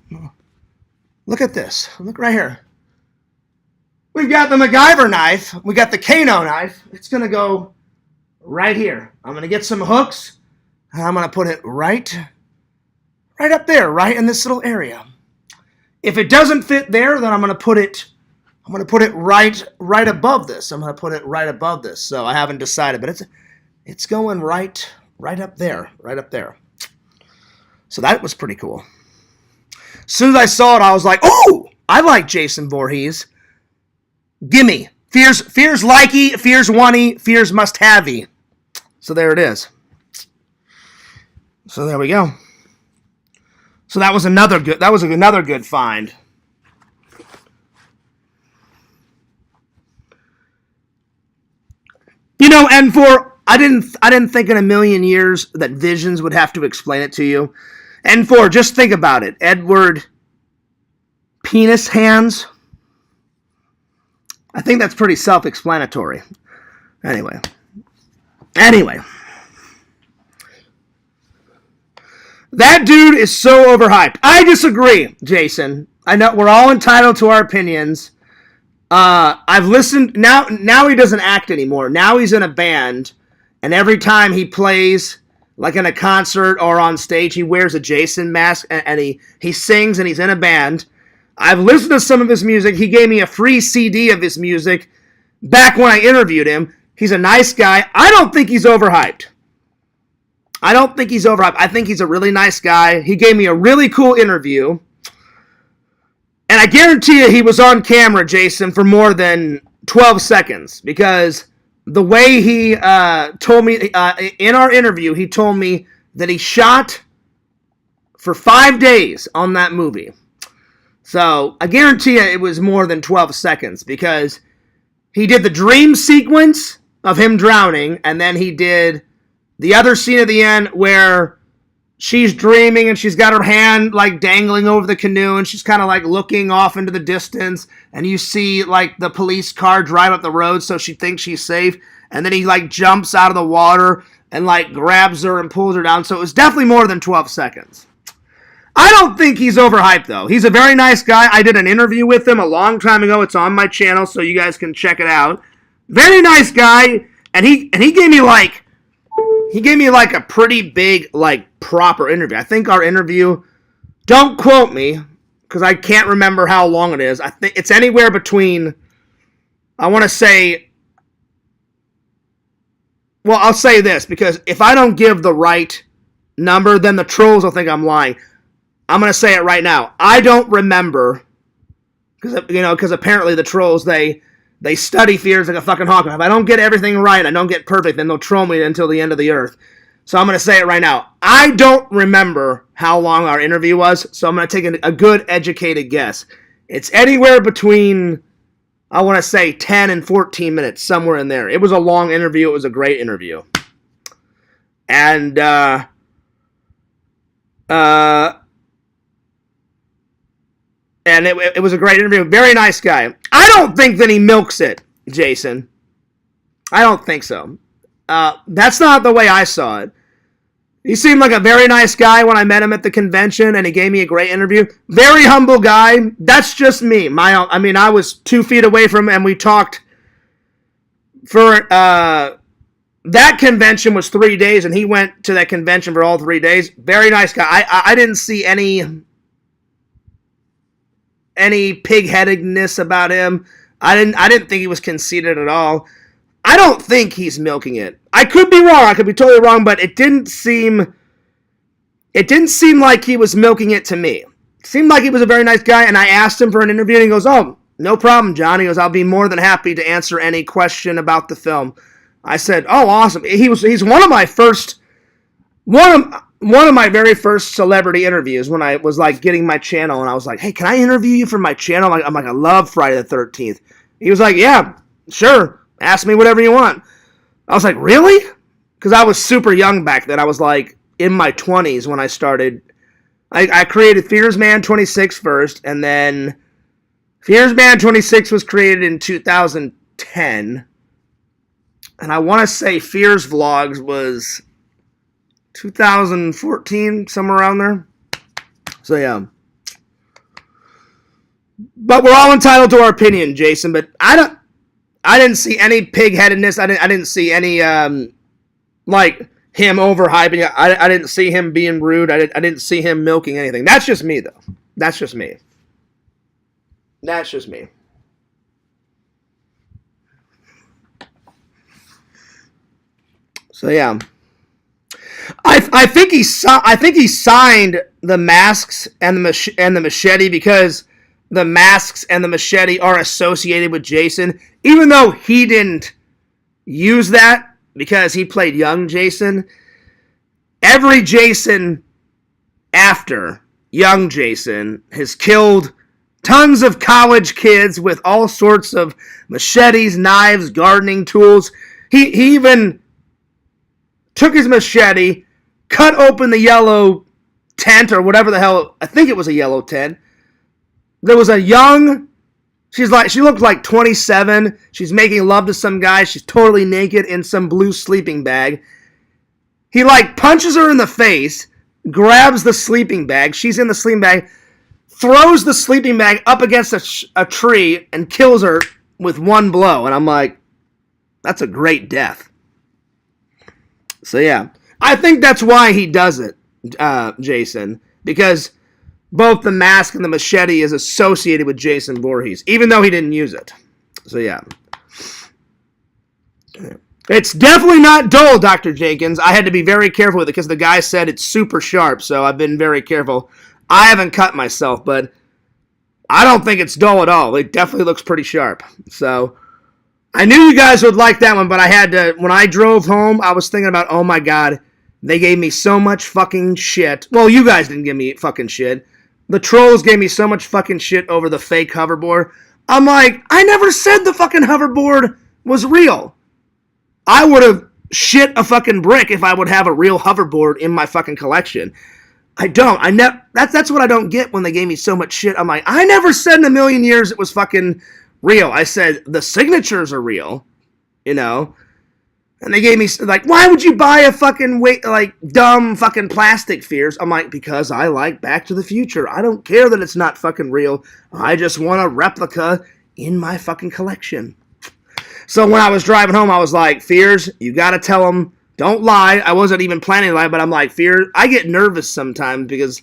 look at this. Look right here. We've got the MacGyver knife. We got the Kano knife. It's going to go right here. I'm going to get some hooks. And I'm going to put it right up there. Right in this little area. If it doesn't fit there, then I'm going to put it right above this. I'm going to put it right above this. So I haven't decided, but it's going right up there. So that was pretty cool. As soon as I saw it, I was like, oh, I like Jason Voorhees. Gimme. Fears likey, fears wanty, fears must have-y. So there it is. So there we go. So that was another good find. You know, and I didn't think in a million years that Visions would have to explain it to you. And just think about it. Edward Penis Hands. I think that's pretty self-explanatory. Anyway. That dude is so overhyped. I disagree, Jason. I know we're all entitled to our opinions. I've listened. Now he doesn't act anymore. Now he's in a band. And every time he plays, like in a concert or on stage, he wears a Jason mask and he sings and he's in a band. I've listened to some of his music. He gave me a free CD of his music back when I interviewed him. He's a nice guy. I don't think he's overhyped. I think he's a really nice guy. He gave me a really cool interview. And I guarantee you he was on camera, Jason, for more than 12 seconds. Because the way he told me, in our interview, he told me that he shot for 5 days on that movie. So, I guarantee you it was more than 12 seconds. Because he did the dream sequence of him drowning. And then he did the other scene at the end where she's dreaming and she's got her hand like dangling over the canoe and she's kind of like looking off into the distance and you see like the police car drive up the road so she thinks she's safe and then he like jumps out of the water and like grabs her and pulls her down. So it was definitely more than 12 seconds. I don't think he's overhyped, though. He's a very nice guy. I did an interview with him a long time ago. It's on my channel, so you guys can check it out. Very nice guy, and he gave me like a pretty big, like, proper interview. I think our interview, don't quote me, because I can't remember how long it is. I think it's anywhere between, I want to say, well, I'll say this, because if I don't give the right number, then the trolls will think I'm lying. I'm going to say it right now. I don't remember, because apparently the trolls, they study fears like a fucking hawk. If I don't get everything right, I don't get perfect, then they'll troll me until the end of the earth. So I'm going to say it right now. I don't remember how long our interview was, so I'm going to take a good educated guess. It's anywhere between, I want to say, 10 and 14 minutes, somewhere in there. It was a long interview. It was a great interview. And, And it was a great interview. Very nice guy. I don't think that he milks it, Jason. I don't think so. That's not the way I saw it. He seemed like a very nice guy when I met him at the convention, and he gave me a great interview. Very humble guy. That's just me. I was 2 feet away from him, and we talked for... that convention was 3 days, and he went to that convention for all 3 days. Very nice guy. I didn't see any pig-headedness about him. I didn't think he was conceited at all. I don't think he's milking it. I could be wrong. I could be totally wrong, but it didn't seem like he was milking it to me. It seemed like he was a very nice guy, and I asked him for an interview, and he goes, "Oh, no problem, John." He goes, "I'll be more than happy to answer any question about the film." I said, "Oh, awesome." He's one of my very first celebrity interviews when I was like getting my channel, and I was like, "Hey, can I interview you for my channel?" I'm like, I love Friday the 13th. He was like, "Yeah, sure. Ask me whatever you want." I was like, "Really?" Because I was super young back then. I was like in my 20s when I started. I created Fears Man 26 first, and then Fears Man 26 was created in 2010. And I want to say Fears Vlogs was 2014, somewhere around there. So, yeah. But we're all entitled to our opinion, Jason. But I didn't see any pig-headedness. I didn't see any, like, him overhyping. I didn't see him being rude. I didn't see him milking anything. That's just me, though. That's just me. That's just me. So, yeah. I think he signed the masks and the machete because the masks and the machete are associated with Jason, even though he didn't use that because he played young Jason. Every Jason after young Jason has killed tons of college kids with all sorts of machetes, knives, gardening tools. He even took his machete, cut open the yellow tent or whatever the hell. I think it was a yellow tent. There was a young, she looked like 27. She's making love to some guy. She's totally naked in some blue sleeping bag. He like punches her in the face, grabs the sleeping bag. She's in the sleeping bag, throws the sleeping bag up against a tree and kills her with one blow. And I'm like, that's a great death. So, yeah, I think that's why he does it, Jason, because both the mask and the machete is associated with Jason Voorhees, even though he didn't use it. So, yeah. It's definitely not dull, Dr. Jenkins. I had to be very careful with it because the guy said it's super sharp, so I've been very careful. I haven't cut myself, but I don't think it's dull at all. It definitely looks pretty sharp. So I knew you guys would like that one, but I had to, when I drove home, I was thinking about, oh my God, they gave me so much fucking shit. Well, you guys didn't give me fucking shit. The trolls gave me so much fucking shit over the fake hoverboard. I'm like, I never said the fucking hoverboard was real. I would have shit a fucking brick if I would have a real hoverboard in my fucking collection. I don't. That's what I don't get when they gave me so much shit. I'm like, I never said in a million years it was fucking real. I said the signatures are real, you know. And they gave me, like, why would you buy a fucking, dumb fucking plastic, Fears? I'm like, because I like Back to the Future. I don't care that it's not fucking real. I just want a replica in my fucking collection. So when I was driving home, I was like, Fears, you gotta tell them, don't lie. I wasn't even planning to lie, but I'm like, Fears, I get nervous sometimes because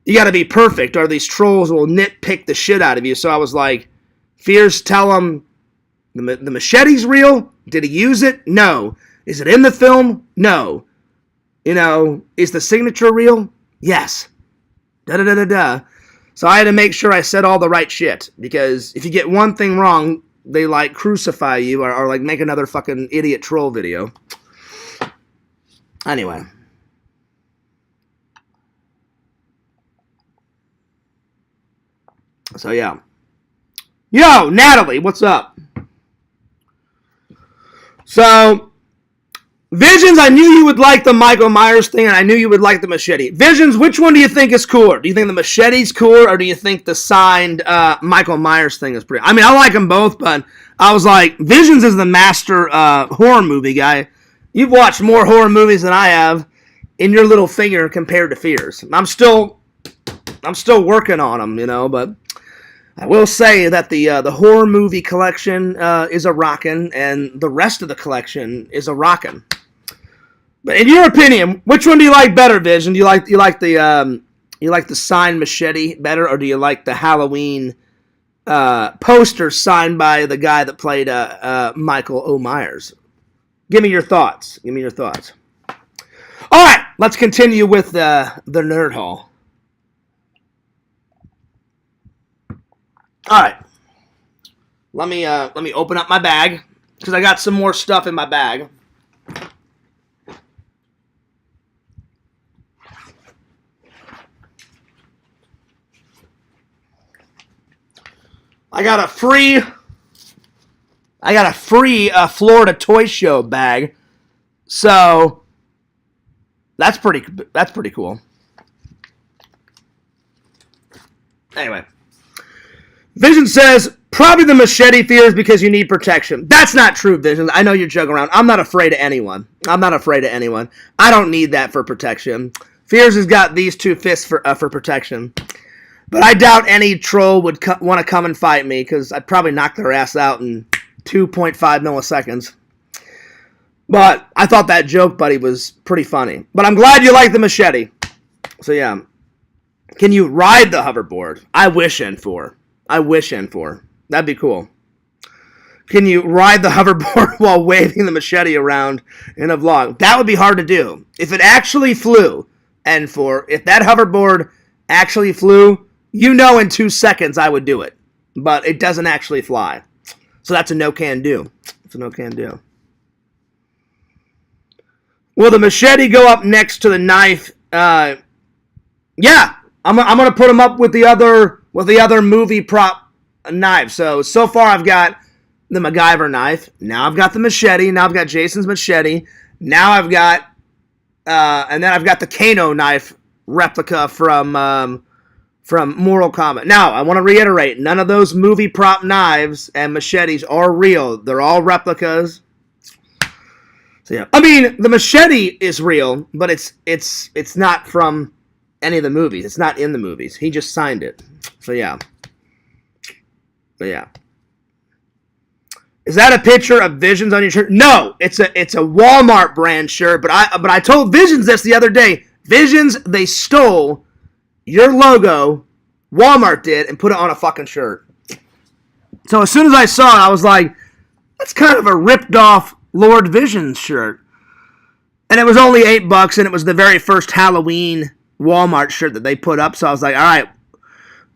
you gotta be perfect or these trolls will nitpick the shit out of you. So I was like, Fears, tell them the machete's real. Did he use it? No. Is it in the film? No. You know, is the signature real? Yes. Da-da-da-da-da. So I had to make sure I said all the right shit. Because if you get one thing wrong, they, like, crucify you or like, make another fucking idiot troll video. Anyway. So, yeah. Yo, Natalie, what's up? So, Visions, I knew you would like the Michael Myers thing, and I knew you would like the machete. Visions, which one do you think is cooler? Do you think the machete's cooler, or do you think the signed Michael Myers thing is pretty... I mean, I like them both, but I was like, Visions is the master horror movie guy. You've watched more horror movies than I have in your little finger compared to Fears. I'm still working on them, you know, but... I will say that the horror movie collection is a rockin', and the rest of the collection is a rockin'. But in your opinion, which one do you like better, Vision? Do you like the signed machete better, or do you like the Halloween poster signed by the guy that played Michael O. Myers? Give me your thoughts. All right, let's continue with the Nerd Hall. All right, let me open up my bag because I got some more stuff in my bag. I got a free Florida Toy Show bag, so that's pretty cool. Anyway. Vision says, probably the machete, Fears, because you need protection. That's not true, Vision. I know you're joking around. I'm not afraid of anyone. I don't need that for protection. Fears has got these two fists for protection. But I doubt any troll would want to come and fight me, because I'd probably knock their ass out in 2.5 milliseconds. But I thought that joke, buddy, was pretty funny. But I'm glad you like the machete. So, yeah. Can you ride the hoverboard? I wish N4. That'd be cool. Can you ride the hoverboard while waving the machete around in a vlog? That would be hard to do. If it actually flew, N4, if that hoverboard actually flew, you know in 2 seconds I would do it. But it doesn't actually fly. So that's a no-can-do. Will the machete go up next to the knife? Yeah. I'm going to put them up with the other movie prop knives. So far I've got the MacGyver knife. Now I've got the machete. Now I've got Jason's machete. Now I've got, and then I've got the Kano knife replica from Mortal Kombat. Now, I want to reiterate, none of those movie prop knives and machetes are real. They're all replicas. So yeah, I mean, the machete is real, but it's not from any of the movies. It's not in the movies. He just signed it. So yeah. Is that a picture of Visions on your shirt? No, it's a Walmart brand shirt, but I told Visions this the other day. Visions, they stole your logo, Walmart did, and put it on a fucking shirt. So as soon as I saw it, I was like, that's kind of a ripped off Lord Visions shirt. And it was only $8, and it was the very first Halloween Walmart shirt that they put up. So I was like, all right,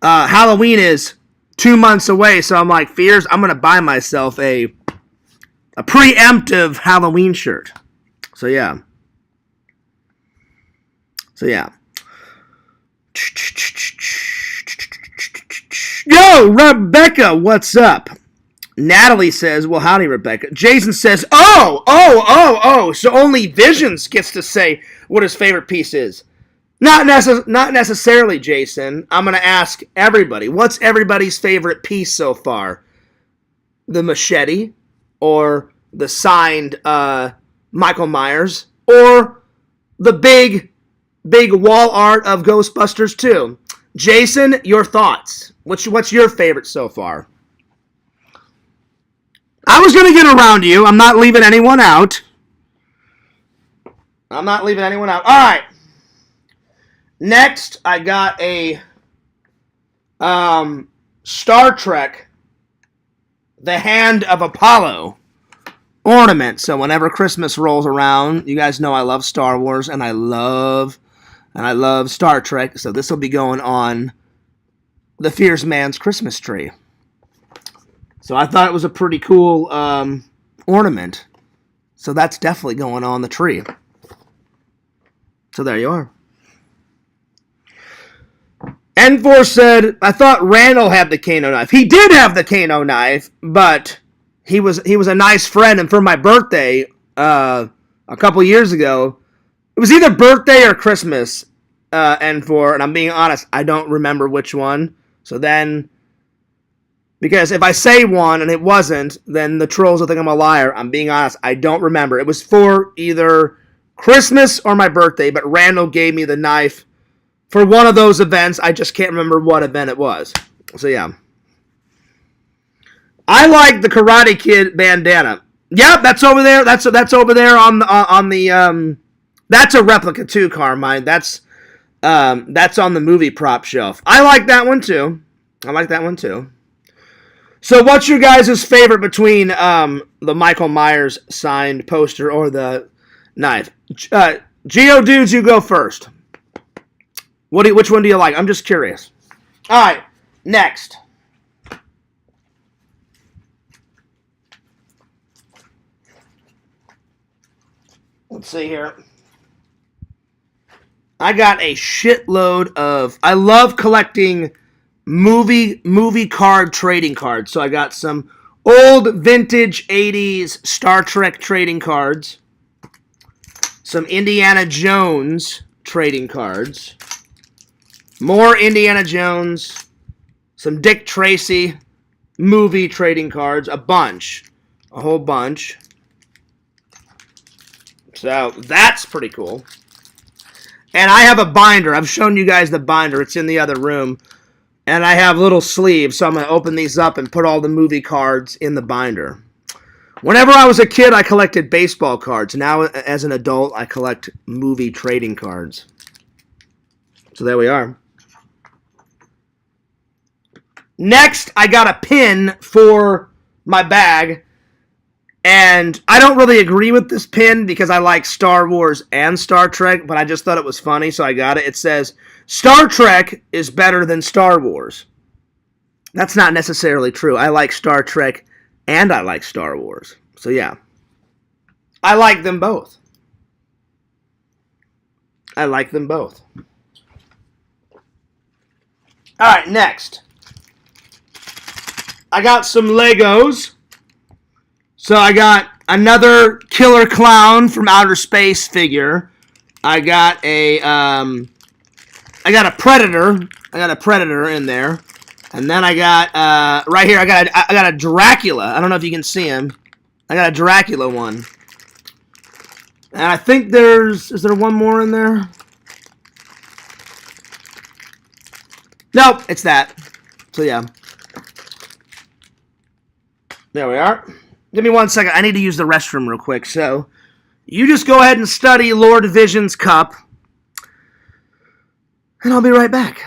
Halloween is 2 months away. So I'm like, Fears, I'm going to buy myself a preemptive Halloween shirt. So yeah. Yo, Rebecca, what's up? Natalie says, well, howdy, Rebecca. Jason says, oh, so only Visions gets to say what his favorite piece is. Not necessarily, Jason. I'm going to ask everybody. What's everybody's favorite piece so far? The machete or the signed Michael Myers, or the big wall art of Ghostbusters 2. Jason, your thoughts. What's your favorite so far? I was going to get around to you. I'm not leaving anyone out. All right. Next, I got a Star Trek, The Hand of Apollo ornament. So whenever Christmas rolls around, you guys know I love Star Wars and I love Star Trek. So this will be going on the Fierce Man's Christmas tree. So I thought it was a pretty cool ornament. So that's definitely going on the tree. So there you are. N4 said, I thought Randall had the Kano knife. He did have the Kano knife, but he was a nice friend. And for my birthday, a couple years ago, it was either birthday or Christmas, N4, and I'm being honest, I don't remember which one. So then, because if I say one and it wasn't, then the trolls will think I'm a liar. I'm being honest, I don't remember. It was for either Christmas or my birthday, but Randall gave me the knife for one of those events. I just can't remember what event it was. So yeah. I like the Karate Kid bandana. Yep, that's over there. That's over there on the that's a replica too, Carmine. That's on the movie prop shelf. I like that one too. So what's your guys' favorite between the Michael Myers signed poster or the knife? Geo dudes, you go first. Which one do you like? I'm just curious. All right, next. Let's see here. I got a shitload of... I love collecting movie card trading cards. So I got some old vintage 80s Star Trek trading cards. Some Indiana Jones trading cards. More Indiana Jones. Some Dick Tracy movie trading cards. A whole bunch. So that's pretty cool. And I have a binder. I've shown you guys the binder. It's in the other room. And I have little sleeves, so I'm going to open these up and put all the movie cards in the binder. Whenever I was a kid, I collected baseball cards. Now, as an adult, I collect movie trading cards. So there we are. Next, I got a pin for my bag. And I don't really agree with this pin because I like Star Wars and Star Trek, but I just thought it was funny, so I got it. It says, Star Trek is better than Star Wars. That's not necessarily true. I like Star Trek and I like Star Wars. So yeah. I like them both. Alright, next. I got some Legos. So I got another Killer Clown from Outer Space figure. I got a Predator. I got a Predator in there. And then I got right here I got a Dracula. I don't know if you can see him. I got a Dracula one. And I think is there one more in there? Nope, it's that. So yeah. There we are. Give me 1 second. I need to use the restroom real quick. So, you just go ahead and study Lord Vision's cup. And I'll be right back.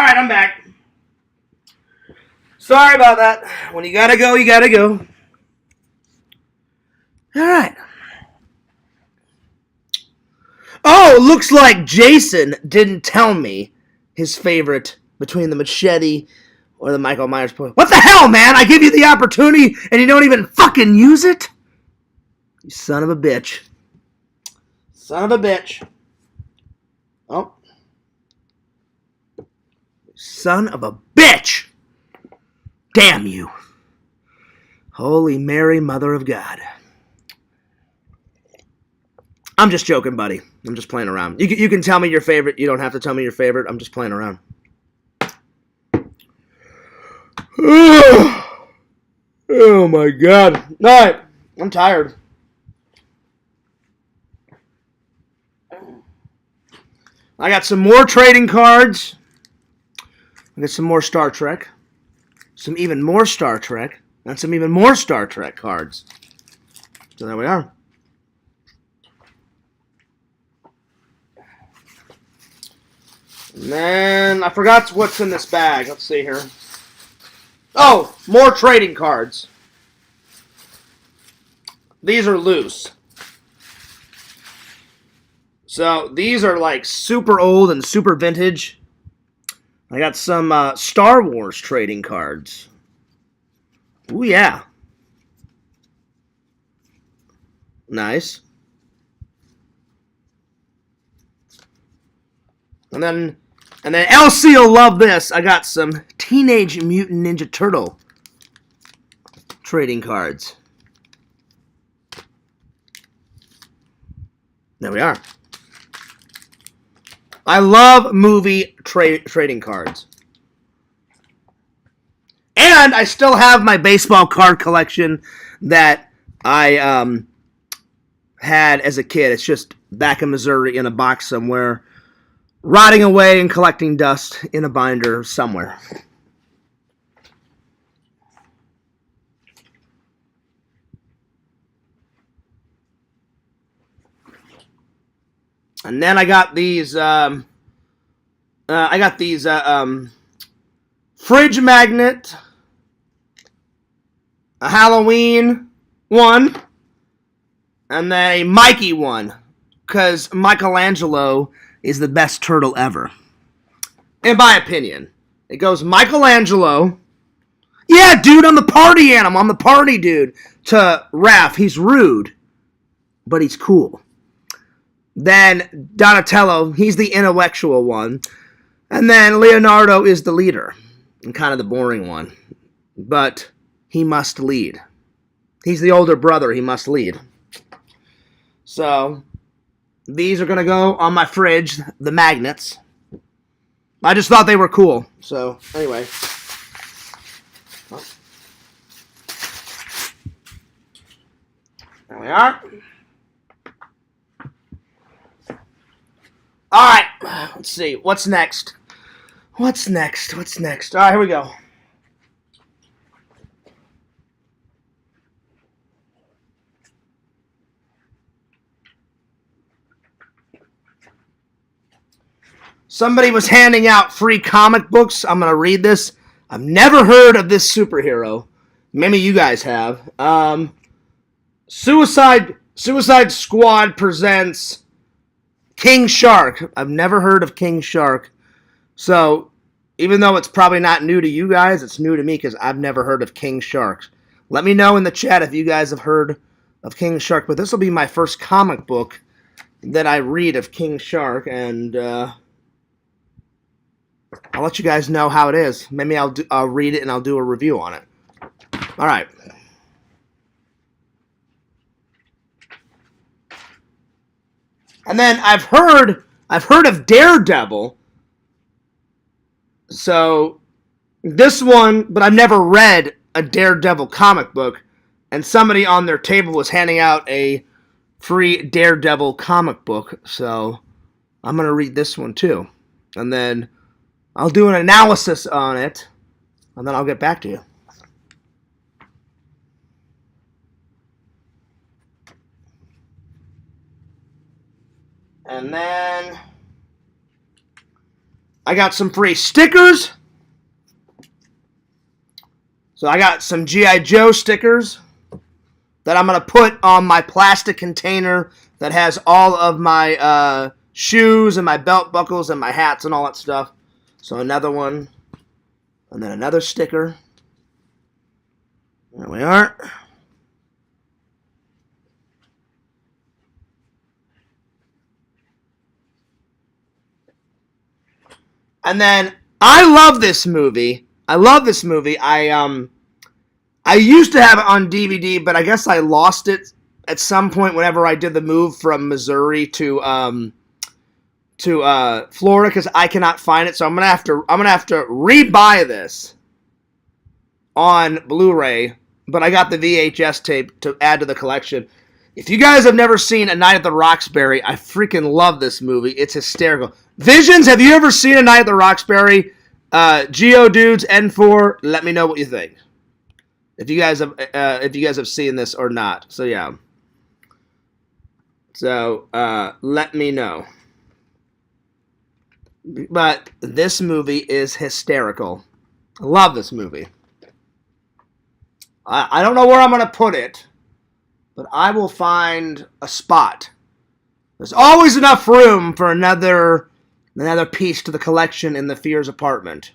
right, I'm back. Sorry about that. When you gotta go, you gotta go. All right. Oh, looks like Jason didn't tell me his favorite between the machete or the Michael Myers point. What the hell, man? I give you the opportunity and you don't even fucking use it? You son of a bitch. Son of a bitch. Oh. Son of a bitch. Damn you. Holy Mary, Mother of God. I'm just joking, buddy. I'm just playing around. You can tell me your favorite. You don't have to tell me your favorite. I'm just playing around. Oh my God. All right. I'm tired. I got some more trading cards. I got some more Star Trek. Some even more Star Trek. And some even more Star Trek cards. So there we are. And then I forgot what's in this bag. Let's see here. Oh, more trading cards. These are loose. So these are like super old and super vintage. I got some Star Wars trading cards. Ooh, yeah. Nice. And then LC will love this. I got some Teenage Mutant Ninja Turtle trading cards. There we are. I love movie trading cards. And I still have my baseball card collection that I had as a kid. It's just back in Missouri in a box somewhere, rotting away and collecting dust in a binder somewhere. And then I got these. Fridge magnet, a Halloween one, and then a Mikey one, because Michelangelo is the best turtle ever, in my opinion. It goes Michelangelo. Yeah, dude, I'm the party animal. I'm the party dude. To Raph, he's rude, but he's cool. Then Donatello, he's the intellectual one. And then Leonardo is the leader, and kind of the boring one. But he must lead. He's the older brother, he must lead. So, these are going to go on my fridge, the magnets. I just thought they were cool. So, anyway. There we are. Alright, let's see. What's next? What's next? Alright, here we go. Somebody was handing out free comic books. I'm going to read this. I've never heard of this superhero. Maybe you guys have. Suicide Squad presents King Shark. I've never heard of King Shark. So, even though it's probably not new to you guys, it's new to me because I've never heard of King Shark. Let me know in the chat if you guys have heard of King Shark. But this will be my first comic book that I read of King Shark, and I'll let you guys know how it is. Maybe I'll read it and I'll do a review on it. All right. And then I've heard of Daredevil. So this one, but I've never read a Daredevil comic book, and somebody on their table was handing out a free Daredevil comic book. So I'm going to read this one too. And then I'll do an analysis on it, and then I'll get back to you. And then I got some free stickers. So I got some G.I. Joe stickers that I'm going to put on my plastic container that has all of my shoes and my belt buckles and my hats and all that stuff. So another one. And then another sticker. There we are. And then I love this movie. I used to have it on DVD, but I guess I lost it at some point whenever I did the move from Missouri to Florida because I cannot find it. So I'm gonna have to rebuy this on Blu-ray. But I got the VHS tape to add to the collection. If you guys have never seen A Night at the Roxbury, I freaking love this movie. It's hysterical. Visions, have you ever seen A Night at the Roxbury? Geo dudes, N4, let me know what you think. If you guys have seen this or not. So yeah. So let me know. But this movie is hysterical. I love this movie. I don't know where I'm going to put it, but I will find a spot. There's always enough room for another piece to the collection in the Fears apartment.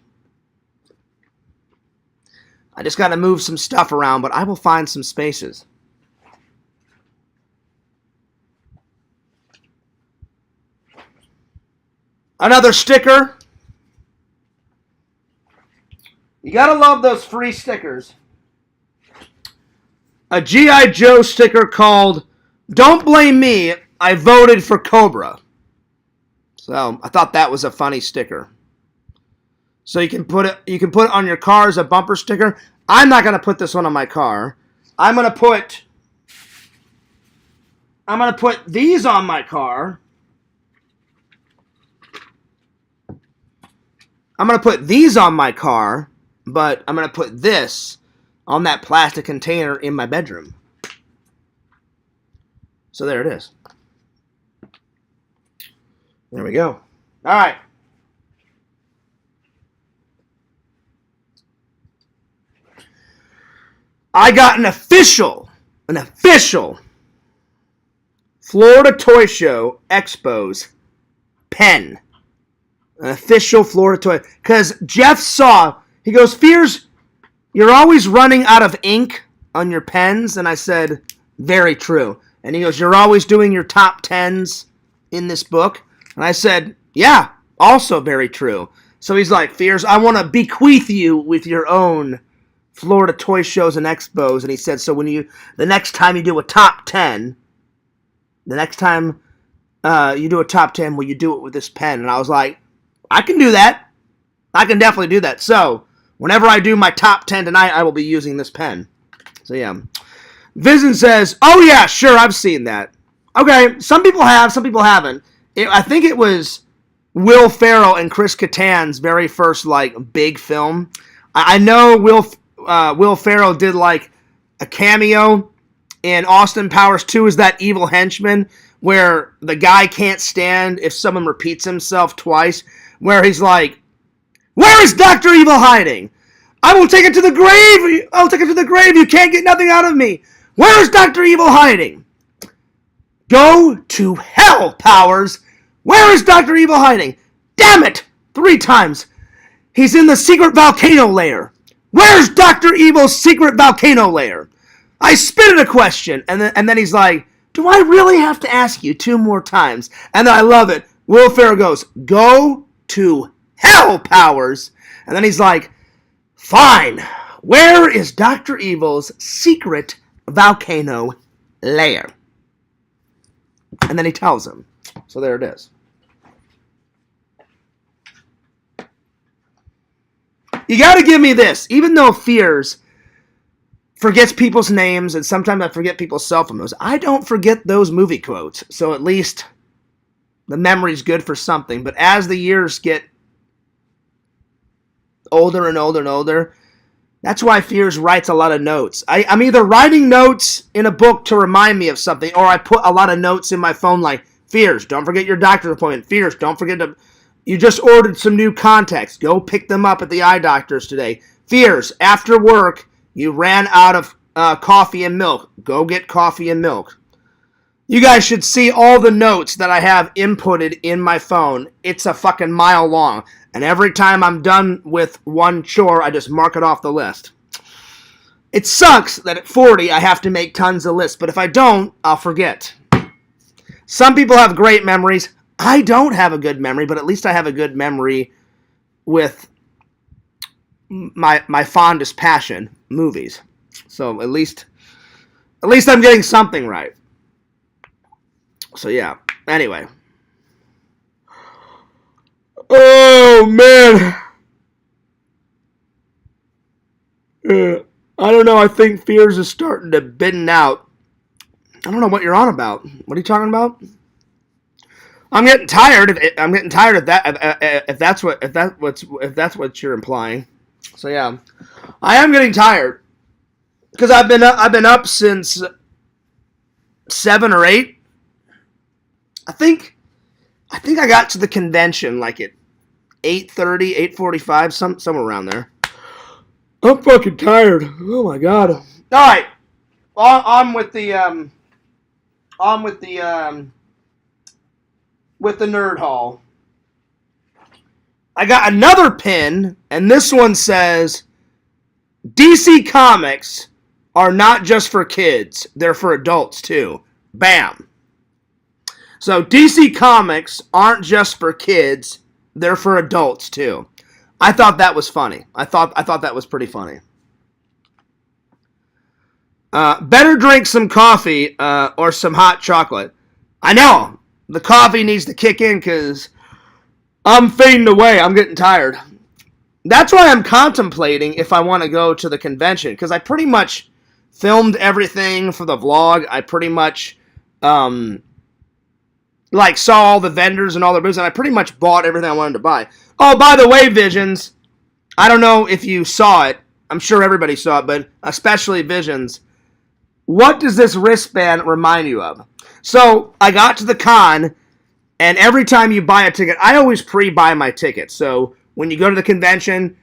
I just got to move some stuff around, but I will find some spaces. Another sticker. You got to love those free stickers. A G.I. Joe sticker called "Don't Blame Me, I Voted for Cobra." So I thought that was a funny sticker. So you can put it on your car as a bumper sticker. I'm not going to put this one on my car. I'm going to put these on my car. I'm going to put these on my car, but I'm going to put this on that plastic container in my bedroom. So there it is. There we go. All right. I got an official Florida Toy Show Expos pen. An official Florida toy. Because Jeff saw, he goes, "Fears, you're always running out of ink on your pens." And I said, "Very true." And he goes, "You're always doing your top 10s in this book." And I said, "Yeah, also very true." So he's like, "Fears, I want to bequeath you with your own Florida Toy Shows and Expos." And he said, "So when the next time you do a top 10, will you do it with this pen?" And I was like, "I can do that. I can definitely do that." So whenever I do my top 10 tonight, I will be using this pen. So yeah. Vision says, "Oh yeah, sure, I've seen that." Okay, some people have, some people haven't. I think it was Will Ferrell and Chris Kattan's very first big film. I know Will Ferrell did a cameo in Austin Powers 2 as that evil henchman where the guy can't stand if someone repeats himself twice, where he's like, "Where is Dr. Evil hiding? I will take it to the grave. I'll take it to the grave. You can't get nothing out of me. Where is Dr. Evil hiding?" Go to hell, Powers. Where is Dr. Evil hiding? Damn it! 3 times. He's in the secret volcano lair. Where's Dr. Evil's secret volcano lair? I spit at a question, and then he's like, "Do I really have to ask you 2 more times?" And then I love it. Will Ferrell goes, "Go to hell, Powers." And then he's like, "Fine. Where is Dr. Evil's secret volcano lair?" And then he tells him. So there it is. You got to give me this. Even though Fears forgets people's names and sometimes I forget people's cell phone numbers, I don't forget those movie quotes. So at least the memory's good for something. But as the years get older and older and older, that's why Fears writes a lot of notes. I'm either writing notes in a book to remind me of something, or I put a lot of notes in my phone like, "Fears, don't forget your doctor's appointment. Fears, don't forget to You just ordered some new contacts. Go pick them up at the eye doctor's today. Fears, after work, you ran out of coffee and milk. Go get coffee and milk. You guys should see all the notes that I have inputted in my phone. It's a fucking mile long. And every time I'm done with one chore, I just mark it off the list. It sucks that at 40 I have to make tons of lists, but if I don't, I'll forget. Some people have great memories. I don't have a good memory, but at least I have a good memory with my fondest passion, movies. So at least I'm getting something right. So yeah. Anyway. Oh man. I don't know. I think Fears is starting to bitten out. I don't know what you're on about. What are you talking about? I'm getting tired. I'm getting tired of that. If that's what you're implying. So yeah, I am getting tired because I've been up since 7 or 8. I think I got to the convention like at 8:30, 8:45, somewhere around there. I'm fucking tired. Oh my god. All right, on with the nerd haul. I got another pin, and this one says, DC Comics are not just for kids, they're for adults too. Bam. So DC Comics aren't just for kids, they're for adults too. I thought that was funny. I thought that was pretty funny. Better drink some coffee or some hot chocolate. I know. The coffee needs to kick in because I'm fading away. I'm getting tired. That's why I'm contemplating if I want to go to the convention, because I pretty much filmed everything for the vlog. I pretty much saw all the vendors and all their booths, and I pretty much bought everything I wanted to buy. Oh, by the way, Visions, I don't know if you saw it. I'm sure everybody saw it, but especially Visions. What does this wristband remind you of? So, I got to the con, and every time you buy a ticket, I always pre-buy my tickets. So, when you go to the convention,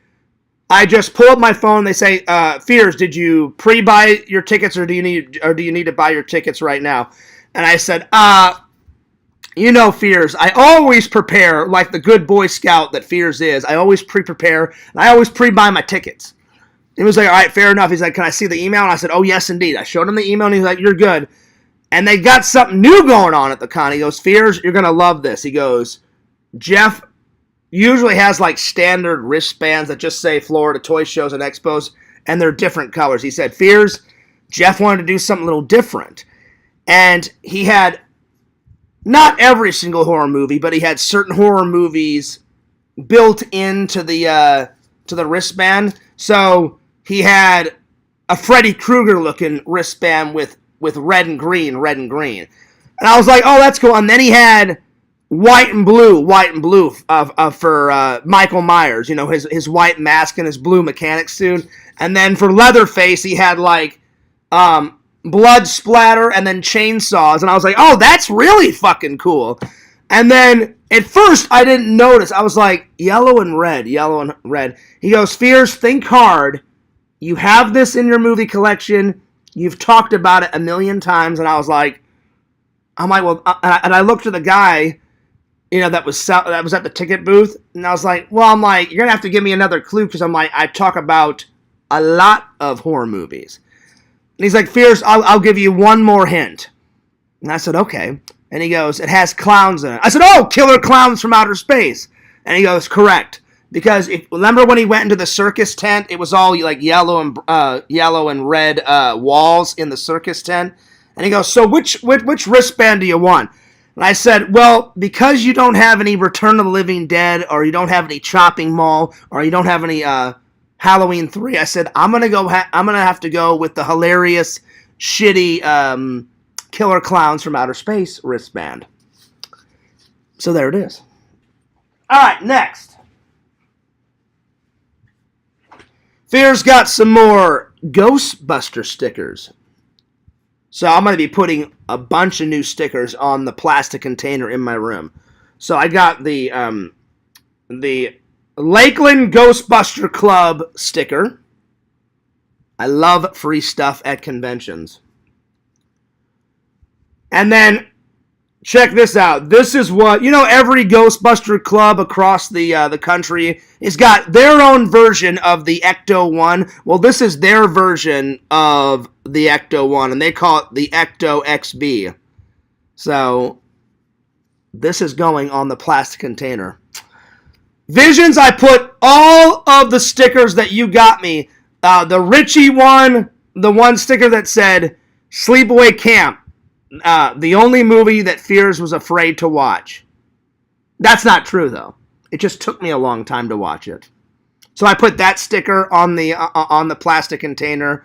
I just pull up my phone. They say, Fears, did you pre-buy your tickets, or do you need to buy your tickets right now? And I said, Fears, I always prepare like the good Boy Scout that Fears is. I always pre-prepare, and I always pre-buy my tickets. He was like, all right, fair enough. He's like, can I see the email? And I said, oh, yes, indeed. I showed him the email, and he's like, you're good. And they got something new going on at the con. He goes, Fears, you're going to love this. He goes, Jeff usually has like standard wristbands that just say Florida Toy Shows and Expos, and they're different colors. He said, Fears, Jeff wanted to do something a little different. And he had not every single horror movie, but he had certain horror movies built into the wristband. So he had a Freddy Krueger looking wristband with red and green. And I was like, oh, that's cool. And then he had white and blue for Michael Myers, his white mask and his blue mechanic suit. And then for Leatherface, he had like blood splatter and then chainsaws. And I was like, oh, that's really fucking cool. And then at first I didn't notice. I was like, yellow and red. He goes, Fears, think hard. You have this in your movie collection. You've talked about it a million times. And I was like, well, and I looked at the guy, that was at the ticket booth. And I was like, you're going to have to give me another clue, because I'm like, I talk about a lot of horror movies. And he's like, Fears, I'll give you one more hint. And I said, okay. And he goes, it has clowns in it. I said, oh, Killer Clowns from Outer Space. And he goes, correct. Because remember when he went into the circus tent, it was all like yellow and red walls in the circus tent. And he goes, so which wristband do you want? And I said, well, because you don't have any Return of the Living Dead, or you don't have any Chopping Mall, or you don't have any Halloween 3, I said, I'm gonna have to go with the hilarious, shitty Killer Clowns from Outer Space wristband. So there it is. All right, next. Fear's got some more Ghostbuster stickers. So I'm going to be putting a bunch of new stickers on the plastic container in my room. So I got the the Lakeland Ghostbuster Club sticker. I love free stuff at conventions. And then, check this out. This is what, every Ghostbuster club across the country has got their own version of the Ecto-1. Well, this is their version of the Ecto-1, and they call it the Ecto-XB. So, this is going on the plastic container. Visions, I put all of the stickers that you got me. The Richie one, the one sticker that said, Sleepaway Camp. The only movie that Fears was afraid to watch. That's not true, though. It just took me a long time to watch it. So I put that sticker on the plastic container.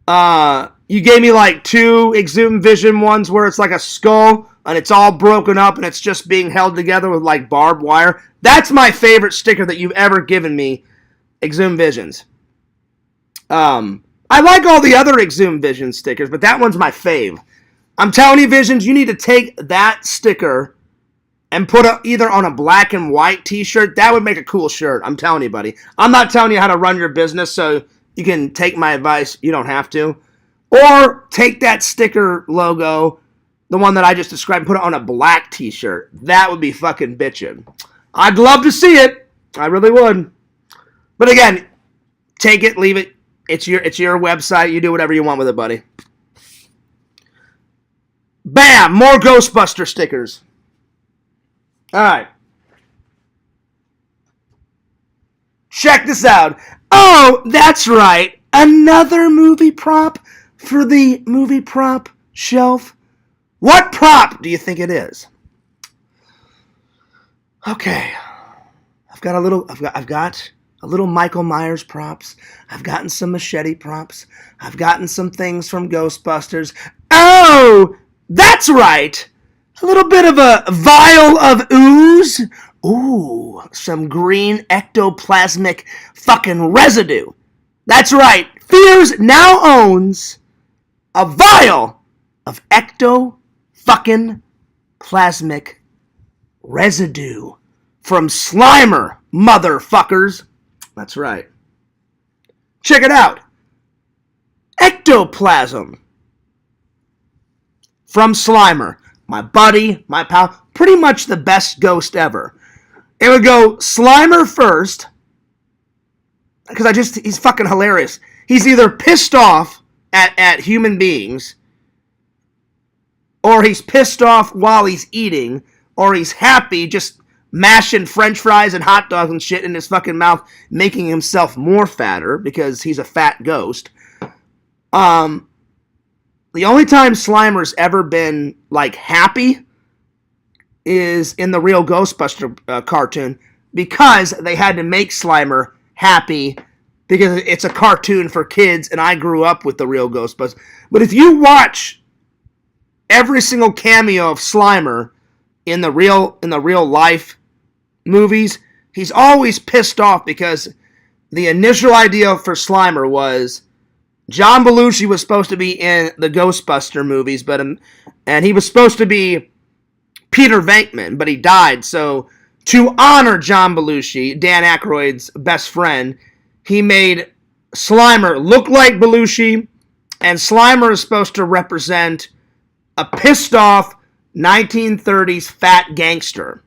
You gave me like 2 Exhumed Vision ones where it's like a skull and it's all broken up and it's just being held together with like barbed wire. That's my favorite sticker that you've ever given me, Exhumed Visions. I like all the other Exhumed Vision stickers, but that one's my fave. I'm telling you, Visions, you need to take that sticker and put it either on a black and white t-shirt. That would make a cool shirt. I'm telling you, buddy. I'm not telling you how to run your business, so you can take my advice. You don't have to. Or take that sticker logo, the one that I just described, and put it on a black t-shirt. That would be fucking bitchin'. I'd love to see it. I really would. But again, take it, leave it. It's your website. You do whatever you want with it, buddy. Bam! More Ghostbuster stickers. All right. Check this out. Oh, that's right. Another movie prop for the movie prop shelf. What prop do you think it is? Okay. I've got a little Michael Myers props. I've gotten some machete props. I've gotten some things from Ghostbusters. Oh, that's right. A little bit of a vial of ooze. Ooh, some green ectoplasmic fucking residue. That's right. Fears now owns a vial of ecto fucking plasmic residue from Slimer, motherfuckers. That's right. Check it out. Ectoplasm from Slimer. My buddy, my pal, pretty much the best ghost ever. It would go Slimer first, because he's fucking hilarious. He's either pissed off at human beings, or he's pissed off while he's eating, or he's happy just mashing french fries and hot dogs and shit in his fucking mouth, making himself more fatter because he's a fat ghost. The only time Slimer's ever been, like, happy is in the real Ghostbuster cartoon, because they had to make Slimer happy because it's a cartoon for kids, and I grew up with the real Ghostbusters. But if you watch every single cameo of Slimer in the real life movies, he's always pissed off because the initial idea for Slimer was John Belushi was supposed to be in the Ghostbuster movies, and he was supposed to be Peter Venkman, but he died. So to honor John Belushi, Dan Aykroyd's best friend, he made Slimer look like Belushi, and Slimer is supposed to represent a pissed off 1930s fat gangster.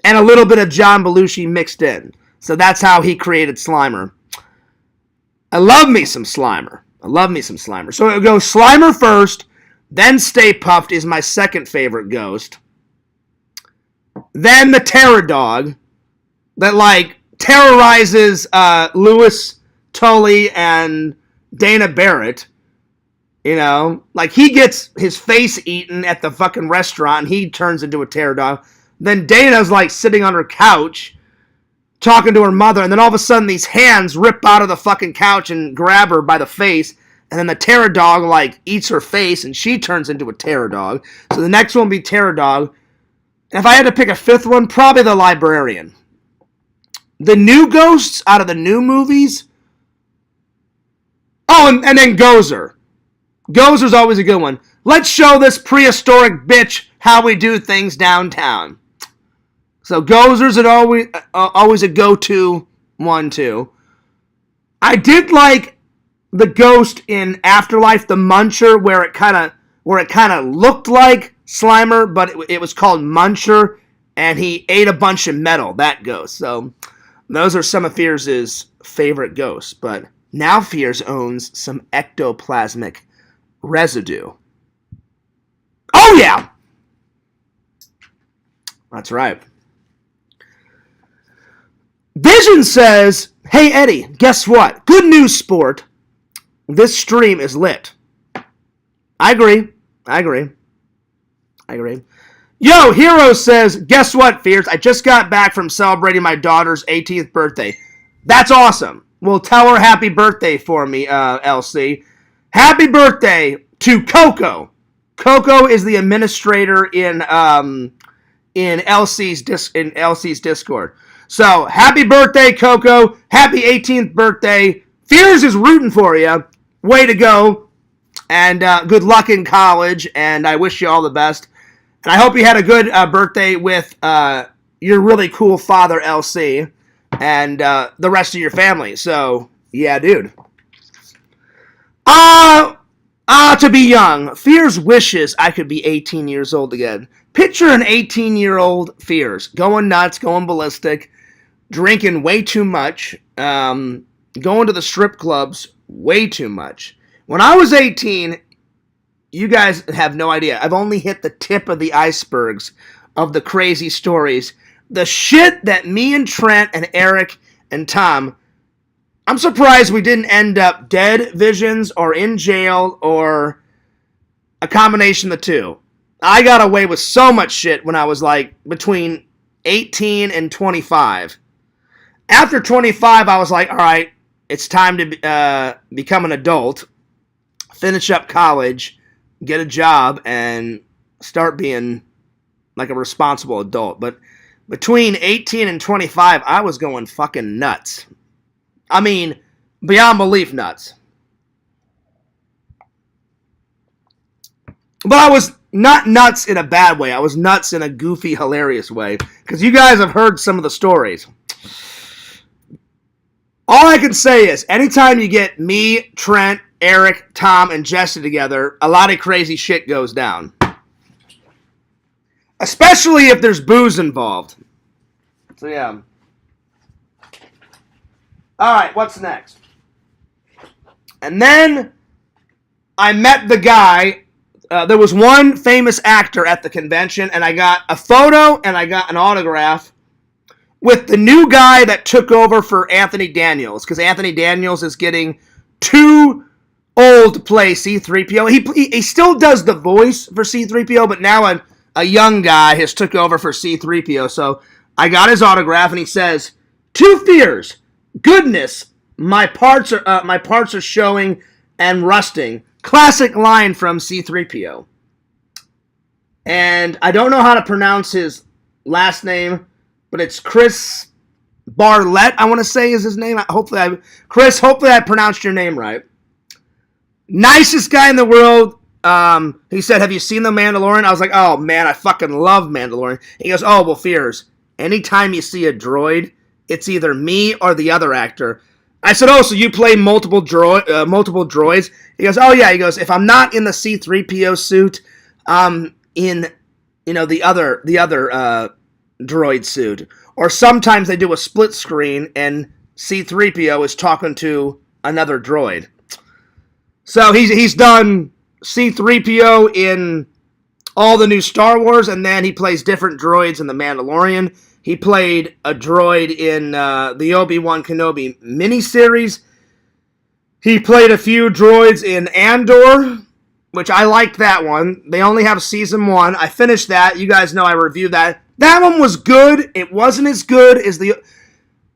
And a little bit of John Belushi mixed in. So that's how he created Slimer. I love me some Slimer. So it goes Slimer first, then Stay Puft is my second favorite ghost. Then the Terror Dog that, like, terrorizes Louis Tully and Dana Barrett. You know, like, he gets his face eaten at the fucking restaurant and he turns into a terror dog. Then Dana's, like, sitting on her couch talking to her mother, and then all of a sudden these hands rip out of the fucking couch and grab her by the face, and then the terror dog, like, eats her face and she turns into a terror dog. So the next one would be Terror Dog. And if I had to pick a fifth one, probably the Librarian. The new ghosts out of the new movies. Oh, and then Gozer. Gozer's always a good one. Let's show this prehistoric bitch how we do things downtown. So Gozer's always a go-to one too. I did like the ghost in Afterlife, the Muncher, where it kind of looked like Slimer, but it was called Muncher, and he ate a bunch of metal. That ghost. So those are some of Fears' favorite ghosts. But now Fears owns some ectoplasmic residue. Oh yeah, that's right. Vision says, "Hey Eddie, guess what? Good news, sport. This stream is lit." I agree. Yo, Hero says, "Guess what, Fears? I just got back from celebrating my daughter's 18th birthday. That's awesome. Well, tell her happy birthday for me, LC. Happy birthday to Coco. Coco is the administrator in LC's Discord. So, happy birthday, Coco. Happy 18th birthday. Fears is rooting for you. Way to go. And good luck in college. And I wish you all the best. And I hope you had a good birthday with your really cool father, LC. And the rest of your family. So, yeah, dude. To be young. Fears wishes I could be 18 years old again. Picture an 18-year-old Fears. Going nuts, going ballistic. Drinking way too much, going to the strip clubs way too much. When I was 18, you guys have no idea. I've only hit the tip of the icebergs of the crazy stories. The shit that me and Trent and Eric and Tom, I'm surprised we didn't end up dead, Visions, or in jail, or a combination of the two. I got away with so much shit when I was like between 18 and 25. After 25, I was like, all right, it's time to become an adult, finish up college, get a job, and start being like a responsible adult. But between 18 and 25, I was going fucking nuts. I mean, beyond belief nuts. But I was not nuts in a bad way. I was nuts in a goofy, hilarious way. Because you guys have heard some of the stories. All I can say is, anytime you get me, Trent, Eric, Tom, and Jesse together, a lot of crazy shit goes down. Especially if there's booze involved. So, yeah. Alright, what's next? And then I met the guy. There was one famous actor at the convention, and I got a photo and I got an autograph with the new guy that took over for Anthony Daniels, because Anthony Daniels is getting too old to play C-3PO. He still does the voice for C-3PO, but now a young guy has took over for C-3PO. So I got his autograph, and he says, "To Fears, goodness, my parts are showing and rusting." Classic line from C-3PO. And I don't know how to pronounce his last name, but it's Chris Barlett, I want to say is his name. Hopefully I pronounced your name right. Nicest guy in the world. He said, "Have you seen The Mandalorian?" I was like, "Oh, man, I fucking love Mandalorian." He goes, "Oh, well, Fears, anytime you see a droid, it's either me or the other actor." I said, "Oh, so you play multiple droids?" He goes, "Oh, yeah." He goes, "If I'm not in the C-3PO suit, in, the other droid suit. Or sometimes they do a split screen and C-3PO is talking to another droid." So he's done C-3PO in all the new Star Wars, and then he plays different droids in The Mandalorian. He played a droid in the Obi-Wan Kenobi miniseries. He played a few droids in Andor, which I liked that one. They only have season 1. I finished that. You guys know I reviewed that. That one was good. It wasn't as good as the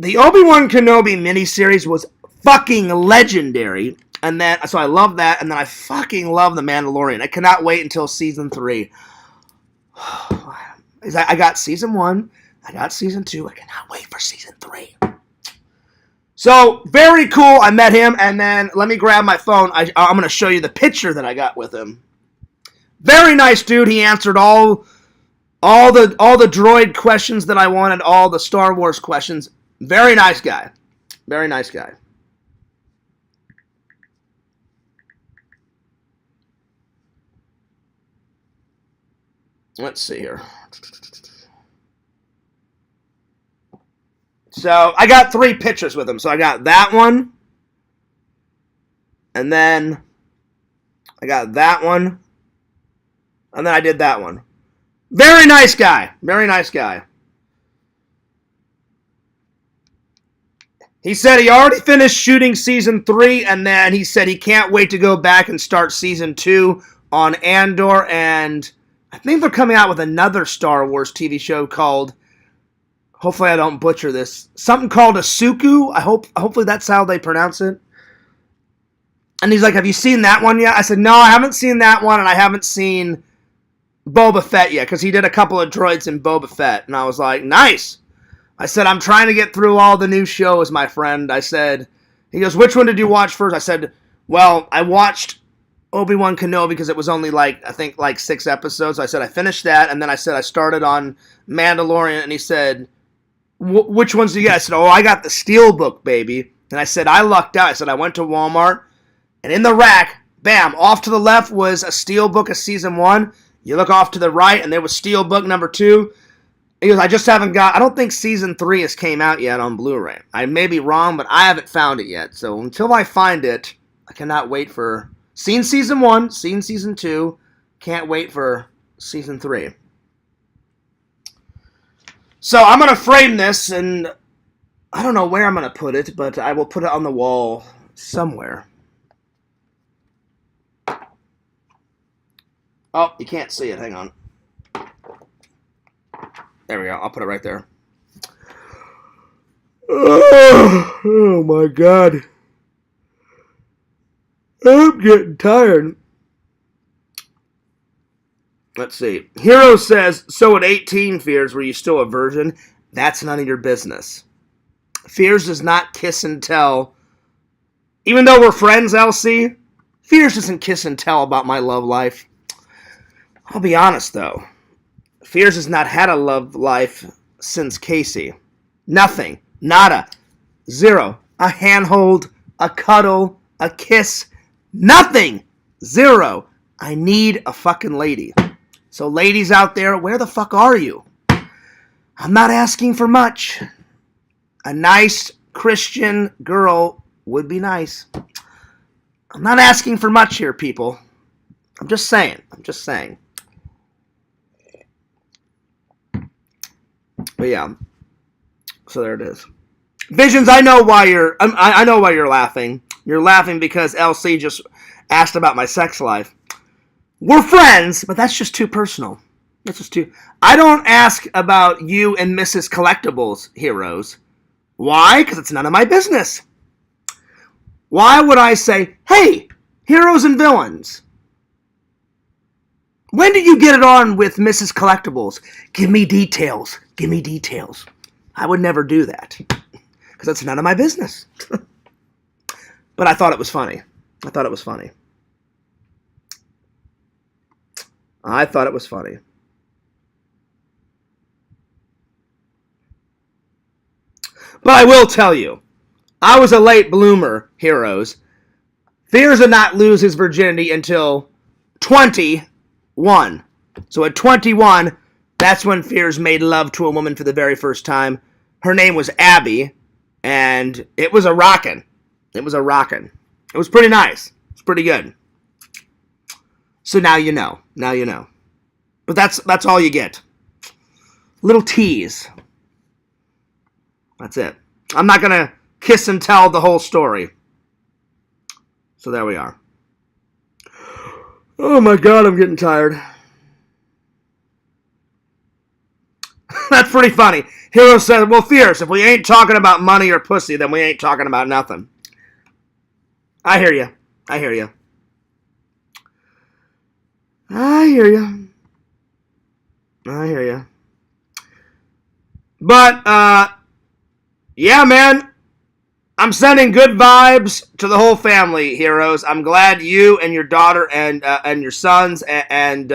Obi-Wan Kenobi miniseries was fucking legendary. And then, so I love that. And then I fucking love The Mandalorian. I cannot wait until season 3. I got season 1. I got season 2. I cannot wait for season 3. So, very cool. I met him. And then, let me grab my phone. I'm going to show you the picture that I got with him. Very nice dude. He answered all all the droid questions that I wanted, all the Star Wars questions. Very nice guy. Very nice guy. Let's see here. So I got 3 pictures with him. So I got that one. And then I got that one. And then I did that one. Very nice guy. Very nice guy. He said he already finished shooting season 3, and then he said he can't wait to go back and start season 2 on Andor, and I think they're coming out with another Star Wars TV show called, hopefully I don't butcher this, something called Asuku. Hopefully that's how they pronounce it. And he's like, have you seen that one yet? I said, no, I haven't seen that one, and I haven't seen Boba Fett yet, because he did a couple of droids in Boba Fett, and I was like, nice. I said, I'm trying to get through all the new shows, my friend. I said, he goes, which one did you watch first? I said, well, I watched Obi-Wan Kenobi because it was only I think 6 episodes. I said, I finished that, and then I said, I started on Mandalorian, and he said, which ones do you get? I said, oh, I got the Steelbook, baby. And I said, I lucked out. I said, I went to Walmart, and in the rack, bam, off to the left was a Steelbook of Season 1. You look off to the right, and there was Steelbook number 2. He goes, I just haven't got, I don't think Season 3 has came out yet on Blu-ray. I may be wrong, but I haven't found it yet. So until I find it, I cannot wait for, seen Season 1, seen Season 2, can't wait for Season 3. So I'm going to frame this, and I don't know where I'm going to put it, but I will put it on the wall somewhere. Oh, you can't see it, hang on. There we go. I'll put it right there. Oh my God. I'm getting tired. Let's see. Hero says, so at 18, Fears, were you still a virgin? That's none of your business. Fears does not kiss and tell. Even though we're friends, LC, Fears doesn't kiss and tell about my love life. I'll be honest, though. Fears has not had a love life since Casey. Nothing. Nada. Zero. A handhold. A cuddle. A kiss. Nothing. Zero. I need a fucking lady. So ladies out there, where the fuck are you? I'm not asking for much. A nice Christian girl would be nice. I'm not asking for much here, people. I'm just saying. But yeah, so there it is. Visions, I know why you're laughing. You're laughing because LC just asked about my sex life. We're friends, but that's just too personal. That's just too. I don't ask about you and Mrs. Collectibles, Heroes. Why? Because it's none of my business. Why would I say, hey, Heroes and Villains, when did you get it on with Mrs. Collectibles? Give me details. Give me details. I would never do that. Because that's none of my business. But I thought it was funny. I thought it was funny. But I will tell you, I was a late bloomer, Heroes. Fears did not lose his virginity until 21. So at 21, that's when Fears made love to a woman for the very first time. Her name was Abby, and it was a rockin'. It was pretty nice. It's pretty good. So now you know. But that's all you get. Little tease. That's it. I'm not going to kiss and tell the whole story. So there we are. Oh my God, I'm getting tired. That's pretty funny. Hero said, well, Fierce, if we ain't talking about money or pussy, then we ain't talking about nothing. I hear you. But, yeah, man. I'm sending good vibes to the whole family, Heroes. I'm glad you and your daughter and your sons and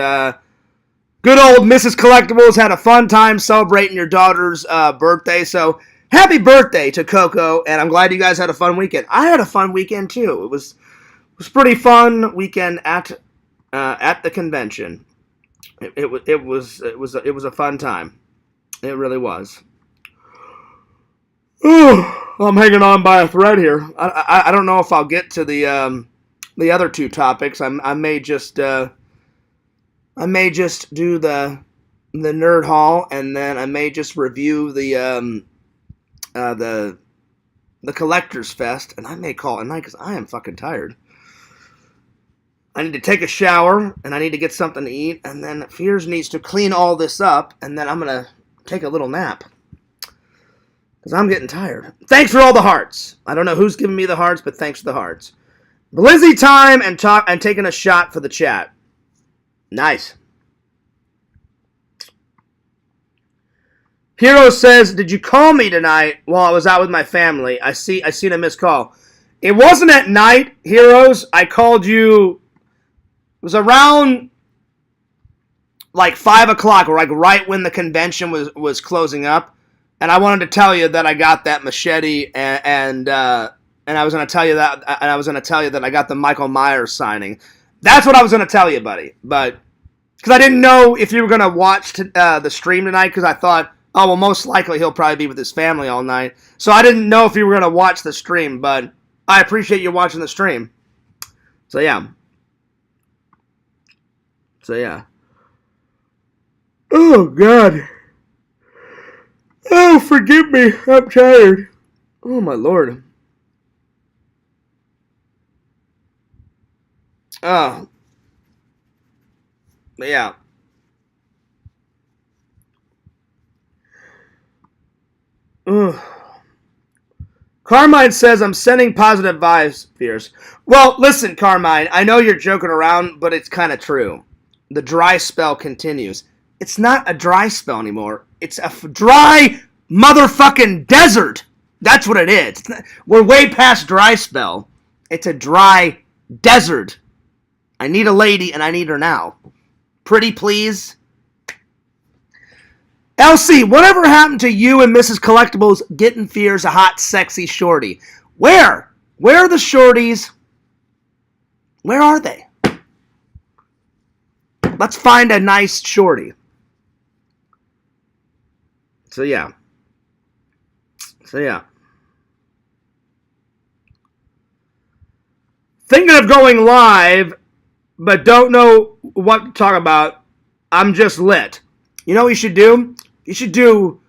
Good old Mrs. Collectibles had a fun time celebrating your daughter's birthday. So happy birthday to Coco, and I'm glad you guys had a fun weekend. I had a fun weekend too. It was pretty fun weekend at the convention. It was a fun time. It really was. Ooh, I'm hanging on by a thread here. I don't know if I'll get to the other two topics. I may just do the nerd hall, and then I may just review the Collector's Fest, and I may call it a night because I am fucking tired. I need to take a shower, and I need to get something to eat, and then Fears needs to clean all this up, and then I'm going to take a little nap. Because I'm getting tired. Thanks for all the hearts. I don't know who's giving me the hearts, but thanks for the hearts. Blizzy time and taking a shot for the chat. Nice. Hero says, did you call me tonight while I was out with my family? I seen a missed call. It wasn't at night, Heroes. I called you. It was around like 5 o'clock, or like right when the convention was closing up, and I wanted to tell you that I got that machete, and I was going to tell you that, I got the Michael Myers signing. That's what I was going to tell you, buddy. But because I didn't know if you were going to watch the stream tonight, because I thought, oh well, most likely he'll probably be with his family all night. So I didn't know if you were going to watch the stream, but I appreciate you watching the stream. So yeah. Oh, God. Oh, forgive me. I'm tired. Oh, my Lord. Oh. Yeah. Ugh. Carmine says, I'm sending positive vibes, Fierce. Well, listen, Carmine, I know you're joking around, but it's kind of true. The dry spell continues. It's not a dry spell anymore. It's a dry motherfucking desert. That's what it is. We're way past dry spell. It's a dry desert. I need a lady, and I need her now. Pretty please. LC, whatever happened to you and Mrs. Collectibles getting Fears a hot, sexy shorty? Where? Where are the shorties? Where are they? Let's find a nice shorty. So yeah. Thinking of going live, but don't know what to talk about. I'm just lit. You know what you should do? You should do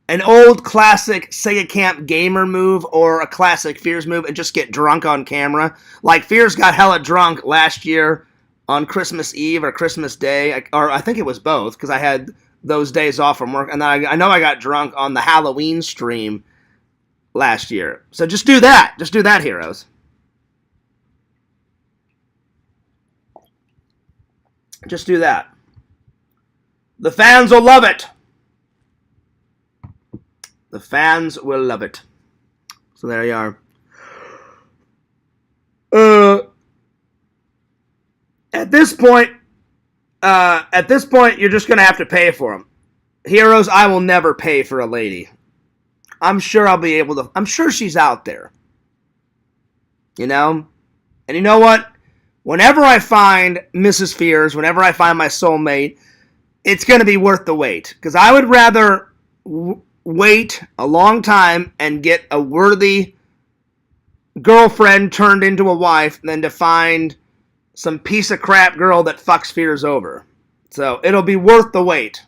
an old classic Sega Camp Gamer move or a classic Fears move and just get drunk on camera. Like Fears got hella drunk last year on Christmas Eve or Christmas Day, or I think it was both, because I had those days off from work, and then I know I got drunk on the Halloween stream last year. So just do that. Just do that, Heroes. Just do that. The fans will love it. The fans will love it. So there you are. At this point, you're just gonna have to pay for them. Heroes, I will never pay for a lady. I'm sure I'll be able to. I'm sure she's out there. You know? And you know what? Whenever I find Mrs. Fears, whenever I find my soulmate, it's going to be worth the wait. Because I would rather wait a long time and get a worthy girlfriend turned into a wife than to find some piece of crap girl that fucks Fears over. So it'll be worth the wait.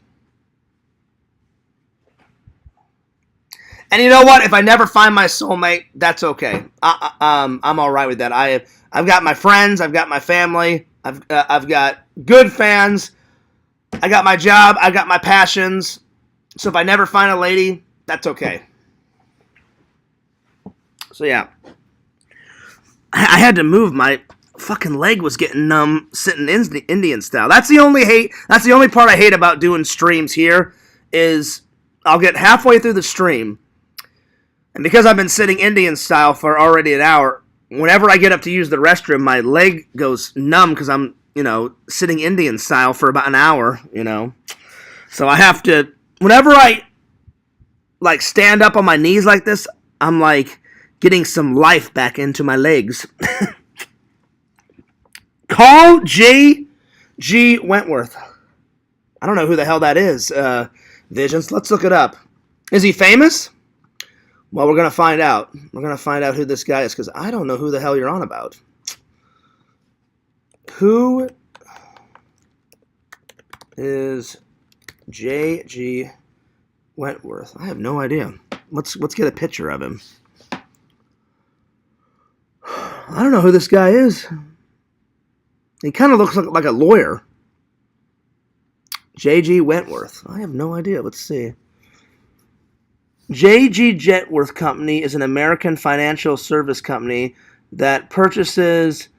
And you know what? If I never find my soulmate, that's okay. I'm all right with that. I've got my friends. I've got my family. I've got good fans. I got my job. I got my passions. So if I never find a lady, that's okay. So yeah. I had to move. My fucking leg was getting numb sitting Indian style. That's the only part I hate about doing streams here is I'll get halfway through the stream, and because I've been sitting Indian style for already an hour, whenever I get up to use the restroom, my leg goes numb because I'm sitting Indian style for about an hour, So I have to, whenever I, stand up on my knees like this, I'm, getting some life back into my legs. Call J.G. Wentworth. I don't know who the hell that is, Visions. Let's look it up. Is he famous? Well, we're going to find out. We're going to find out who this guy is, because I don't know who the hell you're on about. Who is J.G. Wentworth? I have no idea. Let's get a picture of him. I don't know who this guy is. He kind of looks like a lawyer. J.G. Wentworth. I have no idea. Let's see. J.G. Wentworth Company is an American financial service company that purchases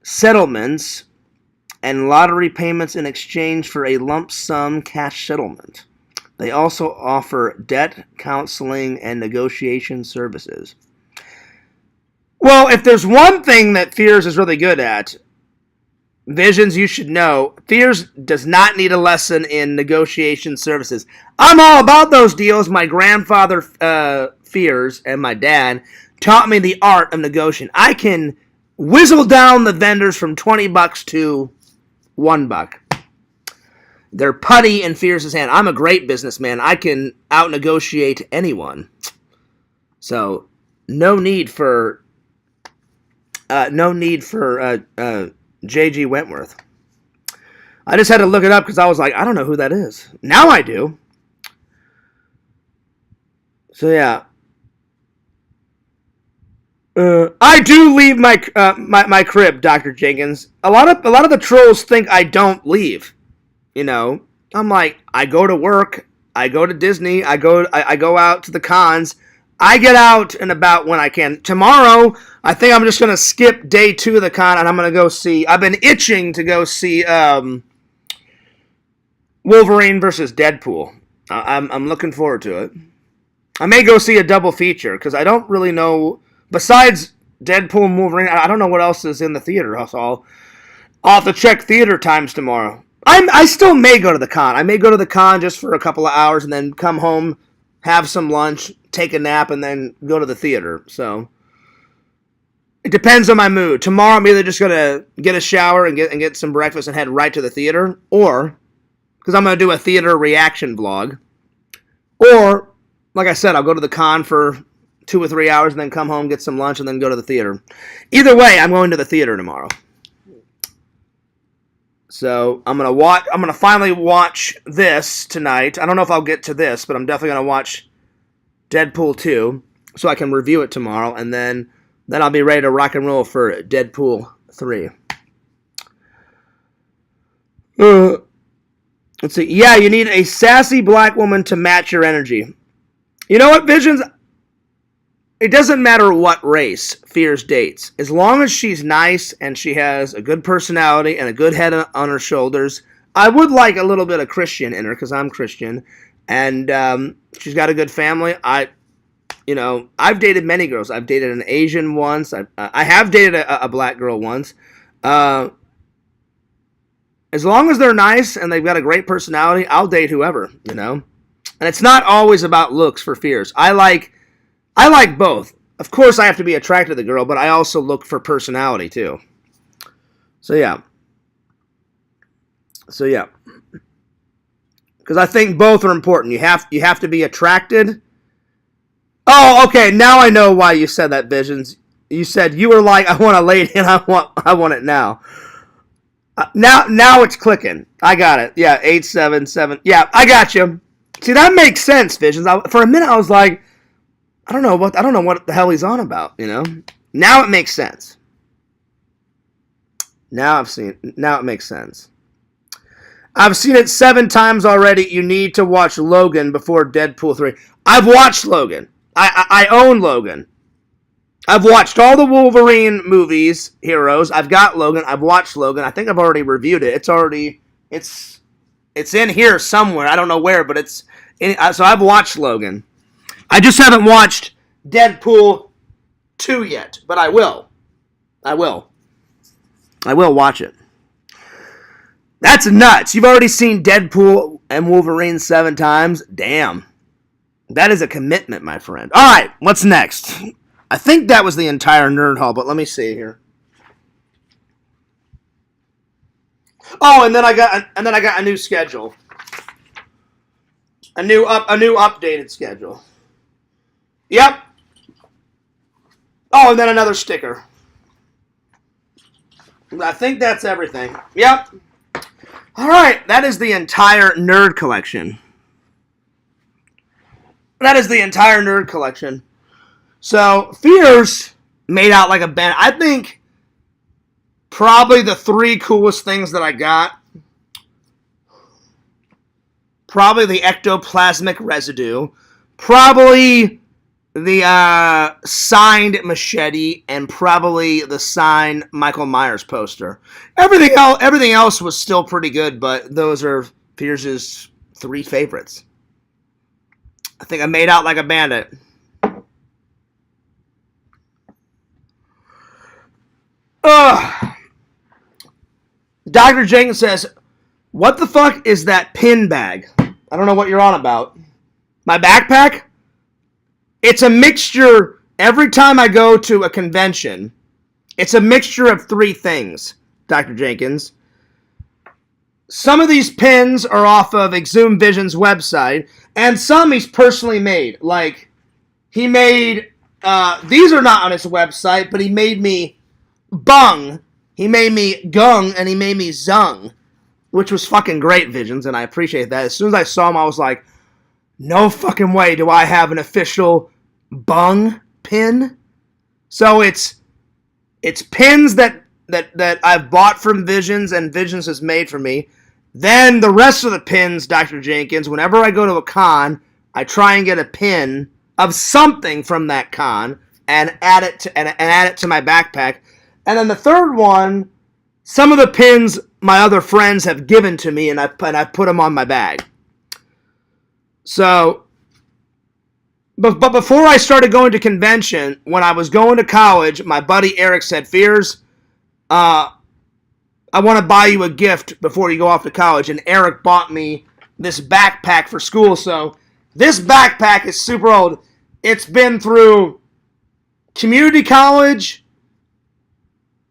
settlements and lottery payments in exchange for a lump sum cash settlement. They also offer debt counseling and negotiation services. Well, if there's one thing that Fears is really good at, Visions, you should know, Fears does not need a lesson in negotiation services. I'm all about those deals. My grandfather, Fears, and my dad taught me the art of negotiating. I can whizzle down the vendors from $20 to $1. They're putty in Fears' hand. I'm a great businessman. I can out-negotiate anyone. So, no need for J.G. Wentworth. I just had to look it up because I was like, I don't know who that is. Now I do. So yeah, I do leave my my crib, Dr. Jenkins. A lot of the trolls think I don't leave. I'm like, I go to work, I go to Disney, I go out to the cons. I get out and about when I can. Tomorrow, I think I'm just going to skip day 2 of the con, and I'm going to go see... I've been itching to go see Wolverine versus Deadpool. I'm looking forward to it. I may go see a double feature, because I don't really know... Besides Deadpool and Wolverine, I don't know what else is in the theater. I'll have to check theater times tomorrow. I still may go to the con. I may go to the con just for a couple of hours, and then come home, have some lunch, take a nap, and then go to the theater. So it depends on my mood. Tomorrow I'm either just gonna get a shower and get some breakfast and head right to the theater, or because I'm gonna do a theater reaction vlog, or like I said, I'll go to the con for 2 or 3 hours and then come home, get some lunch, and then go to the theater. Either way, I'm going to the theater tomorrow. So I'm gonna finally watch this tonight. I don't know if I'll get to this, but I'm definitely gonna watch Deadpool 2, so I can review it tomorrow, and then I'll be ready to rock and roll for Deadpool 3. Let's see. Yeah, you need a sassy black woman to match your energy. You know what, Visions? It doesn't matter what race Fears dates. As long as she's nice and she has a good personality and a good head on her shoulders. I would like a little bit of Christian in her, because I'm Christian. And she's got a good family. I've dated many girls. I've dated an Asian once. I have dated a black girl once. As long as they're nice and they've got a great personality, I'll date whoever, And it's not always about looks for Fears. I like both. Of course, I have to be attracted to the girl, but I also look for personality too. So yeah. Because I think both are important. You have to be attracted. Oh, okay. Now I know why you said that, Visions. You said you were like, I want a lady, and I want it now. Now it's clicking. I got it. Yeah, 877. Yeah, I got you. See, that makes sense, Visions. For a minute, I was like, I don't know what the hell he's on about. Now it makes sense. Now it makes sense. I've seen it 7 times already. You need to watch Logan before Deadpool 3. I've watched Logan. I own Logan. I've watched all the Wolverine movies, heroes. I've got Logan. I've watched Logan. I think I've already reviewed it. It's in here somewhere. I don't know where, but it's in. So I've watched Logan. I just haven't watched Deadpool 2 yet, but I will. I will watch it. That's nuts. You've already seen Deadpool and Wolverine 7 times? Damn. That is a commitment, my friend. All right, what's next? I think that was the entire nerd haul, but let me see here. Oh, and then I got a new schedule. A new updated schedule. Yep. Oh, and then another sticker. I think that's everything. Yep. All right, that is the entire nerd collection. So, Fears made out like a band. I think probably the 3 coolest things that I got. Probably the ectoplasmic residue. Probably the signed machete, and probably the signed Michael Myers poster. Everything else was still pretty good, but those are Fears' 3 favorites. I think I made out like a bandit. Dr. Jenkins says, what the fuck is that pin bag? I don't know what you're on about. My backpack? It's a mixture. Every time I go to a convention, it's a mixture of 3 things, Dr. Jenkins. Some of these pins are off of Exhumed Vision's website, and some he's personally made. Like, he made, these are not on his website, but he made me bung, he made me gung, and he made me zung, which was fucking great, Visions, and I appreciate that. As soon as I saw him, I was like, no fucking way do I have an official bung pin. So it's pins that I've bought from Visions and Visions has made for me. Then the rest of the pins, Dr. Jenkins, whenever I go to a con, I try and get a pin of something from that con and add it to my backpack. And then the third one, some of the pins my other friends have given to me, and I put them on my bag. So, but before I started going to convention, when I was going to college, my buddy Eric said, Fears, I want to buy you a gift before you go off to college. And Eric bought me this backpack for school. So this backpack is super old. It's been through community college,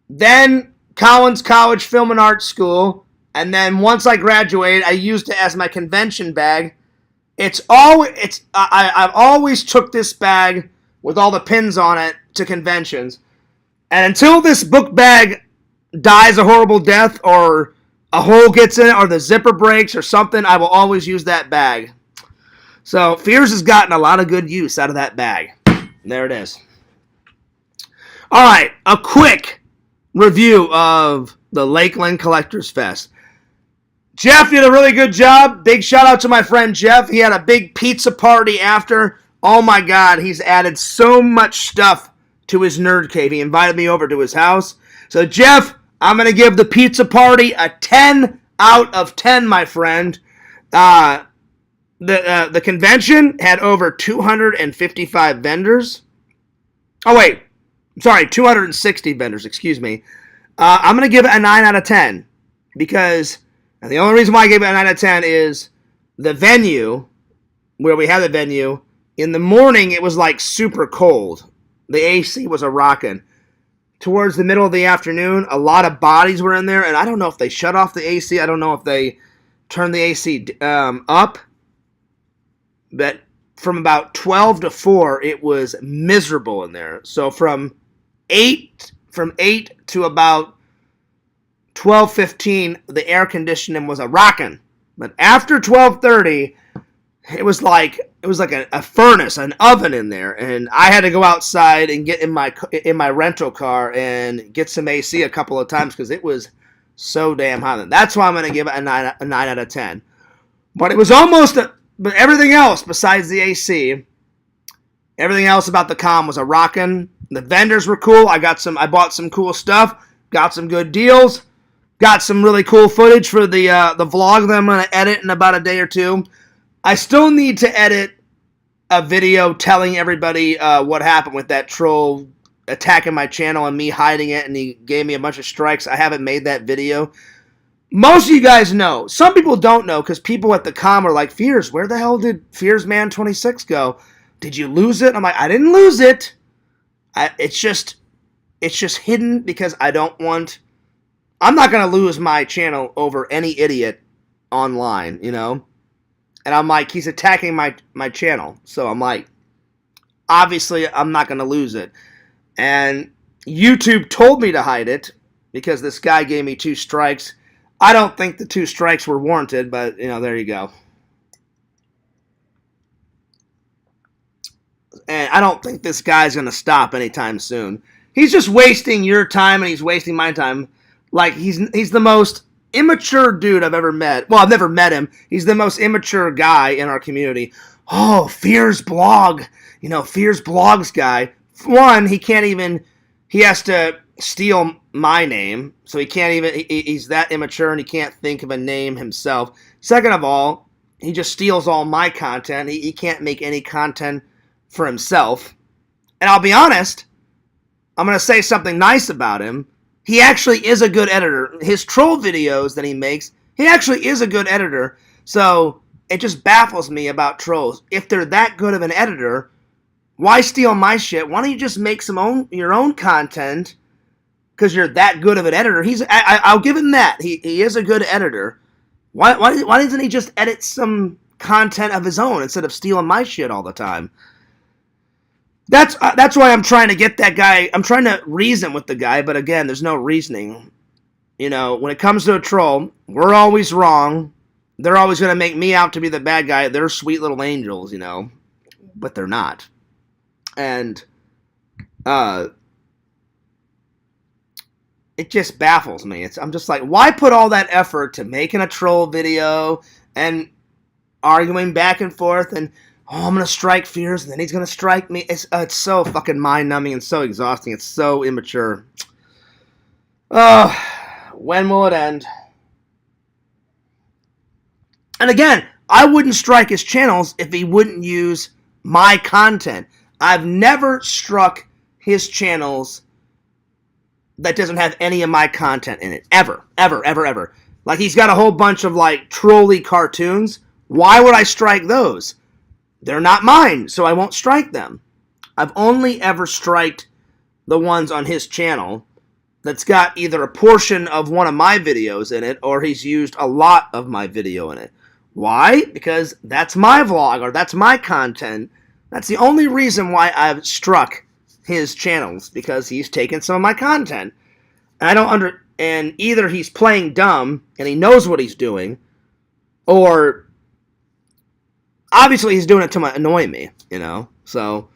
then Collins College Film and Art School, and then once I graduated, I used it as my convention bag. I've always took this bag with all the pins on it to conventions. And until this book bag dies a horrible death, or a hole gets in it, or the zipper breaks or something, I will always use that bag. So Fears has gotten a lot of good use out of that bag. There it is. All right, a quick review of the Lakeland Collectors Fest. Jeff did a really good job. Big shout out to my friend Jeff. He had a big pizza party after. Oh my God, he's added so much stuff to his nerd cave. He invited me over to his house. So Jeff, I'm going to give the pizza party a 10 out of 10, my friend. The convention had over 255 vendors. Oh, wait. Sorry, 260 vendors, excuse me. I'm going to give it a 9 out of 10. Because the only reason why I gave it a 9 out of 10 is the venue, where we had the venue, in the morning it was like super cold. The AC was a rockin'. Towards the middle of the afternoon, a lot of bodies were in there, and I don't know if they shut off the AC. I don't know if they turned the AC up. But from about 12 to 4, it was miserable in there. So from 8 to about 12:15, the air conditioning was a rockin'. But after 12:30, it was like a furnace, an oven in there, and I had to go outside and get in my rental car and get some AC a couple of times because it was so damn hot. That's why I'm going to give it a 9 out of 10. But it was but everything else besides the AC, everything else about the con was a rockin'. The vendors were cool. I bought some cool stuff, got some good deals, got some really cool footage for the vlog that I'm going to edit in about a day or two. I still need to edit a video telling everybody what happened with that troll attacking my channel and me hiding it, and he gave me a bunch of strikes. I haven't made that video. Most of you guys know. Some people don't know because people at the com are like, Fears, where the hell did Fears Man 26 go? Did you lose it? I'm like, I didn't lose it. It's just hidden because I don't want... I'm not going to lose my channel over any idiot online, you know? And I'm like, he's attacking my channel. So I'm like, obviously I'm not going to lose it. And YouTube told me to hide it because this guy gave me 2 strikes. I don't think the 2 strikes were warranted, but, you know, there you go. And I don't think this guy's going to stop anytime soon. He's just wasting your time and he's wasting my time. Like, he's the most immature dude I've ever met. Well, I've never met him. He's the most immature guy in our community. Oh, Fears blog. You know, Fears blogs guy. One, he can't even... He has to steal my name, so he can't even... He's that immature and he can't think of a name himself. Second of all, he just steals all my content. He can't make any content for himself. And I'll be honest, I'm going to say something nice about him. He actually is a good editor. His troll videos that he makes, he actually is a good editor. So it just baffles me about trolls. If they're that good of an editor, why steal my shit? Why don't you just make your own content? Because you're that good of an editor. I'll give him that. He is a good editor. Why doesn't he just edit some content of his own instead of stealing my shit all the time? That's why I'm trying to get that guy. I'm trying to reason with the guy, but again, there's no reasoning. You know, when it comes to a troll, we're always wrong. They're always going to make me out to be the bad guy. They're sweet little angels, you know, but they're not. And it just baffles me. I'm just like, why put all that effort to making a troll video and arguing back and forth and... Oh, I'm going to strike Fears, and then he's going to strike me. It's so fucking mind-numbing and so exhausting. It's so immature. Oh, when will it end? And again, I wouldn't strike his channels if he wouldn't use my content. I've never struck his channels that doesn't have any of my content in it. Ever. Ever, ever, ever. Like, he's got a whole bunch of, like, trolly cartoons. Why would I strike those? They're not mine, so I won't strike them. I've only ever striked the ones on his channel that's got either a portion of one of my videos in it or he's used a lot of my video in it. Why? Because that's my vlog or that's my content. That's the only reason why I've struck his channels, because he's taken some of my content. And and either he's playing dumb and he knows what he's doing, or obviously he's doing it to annoy me, you know, so,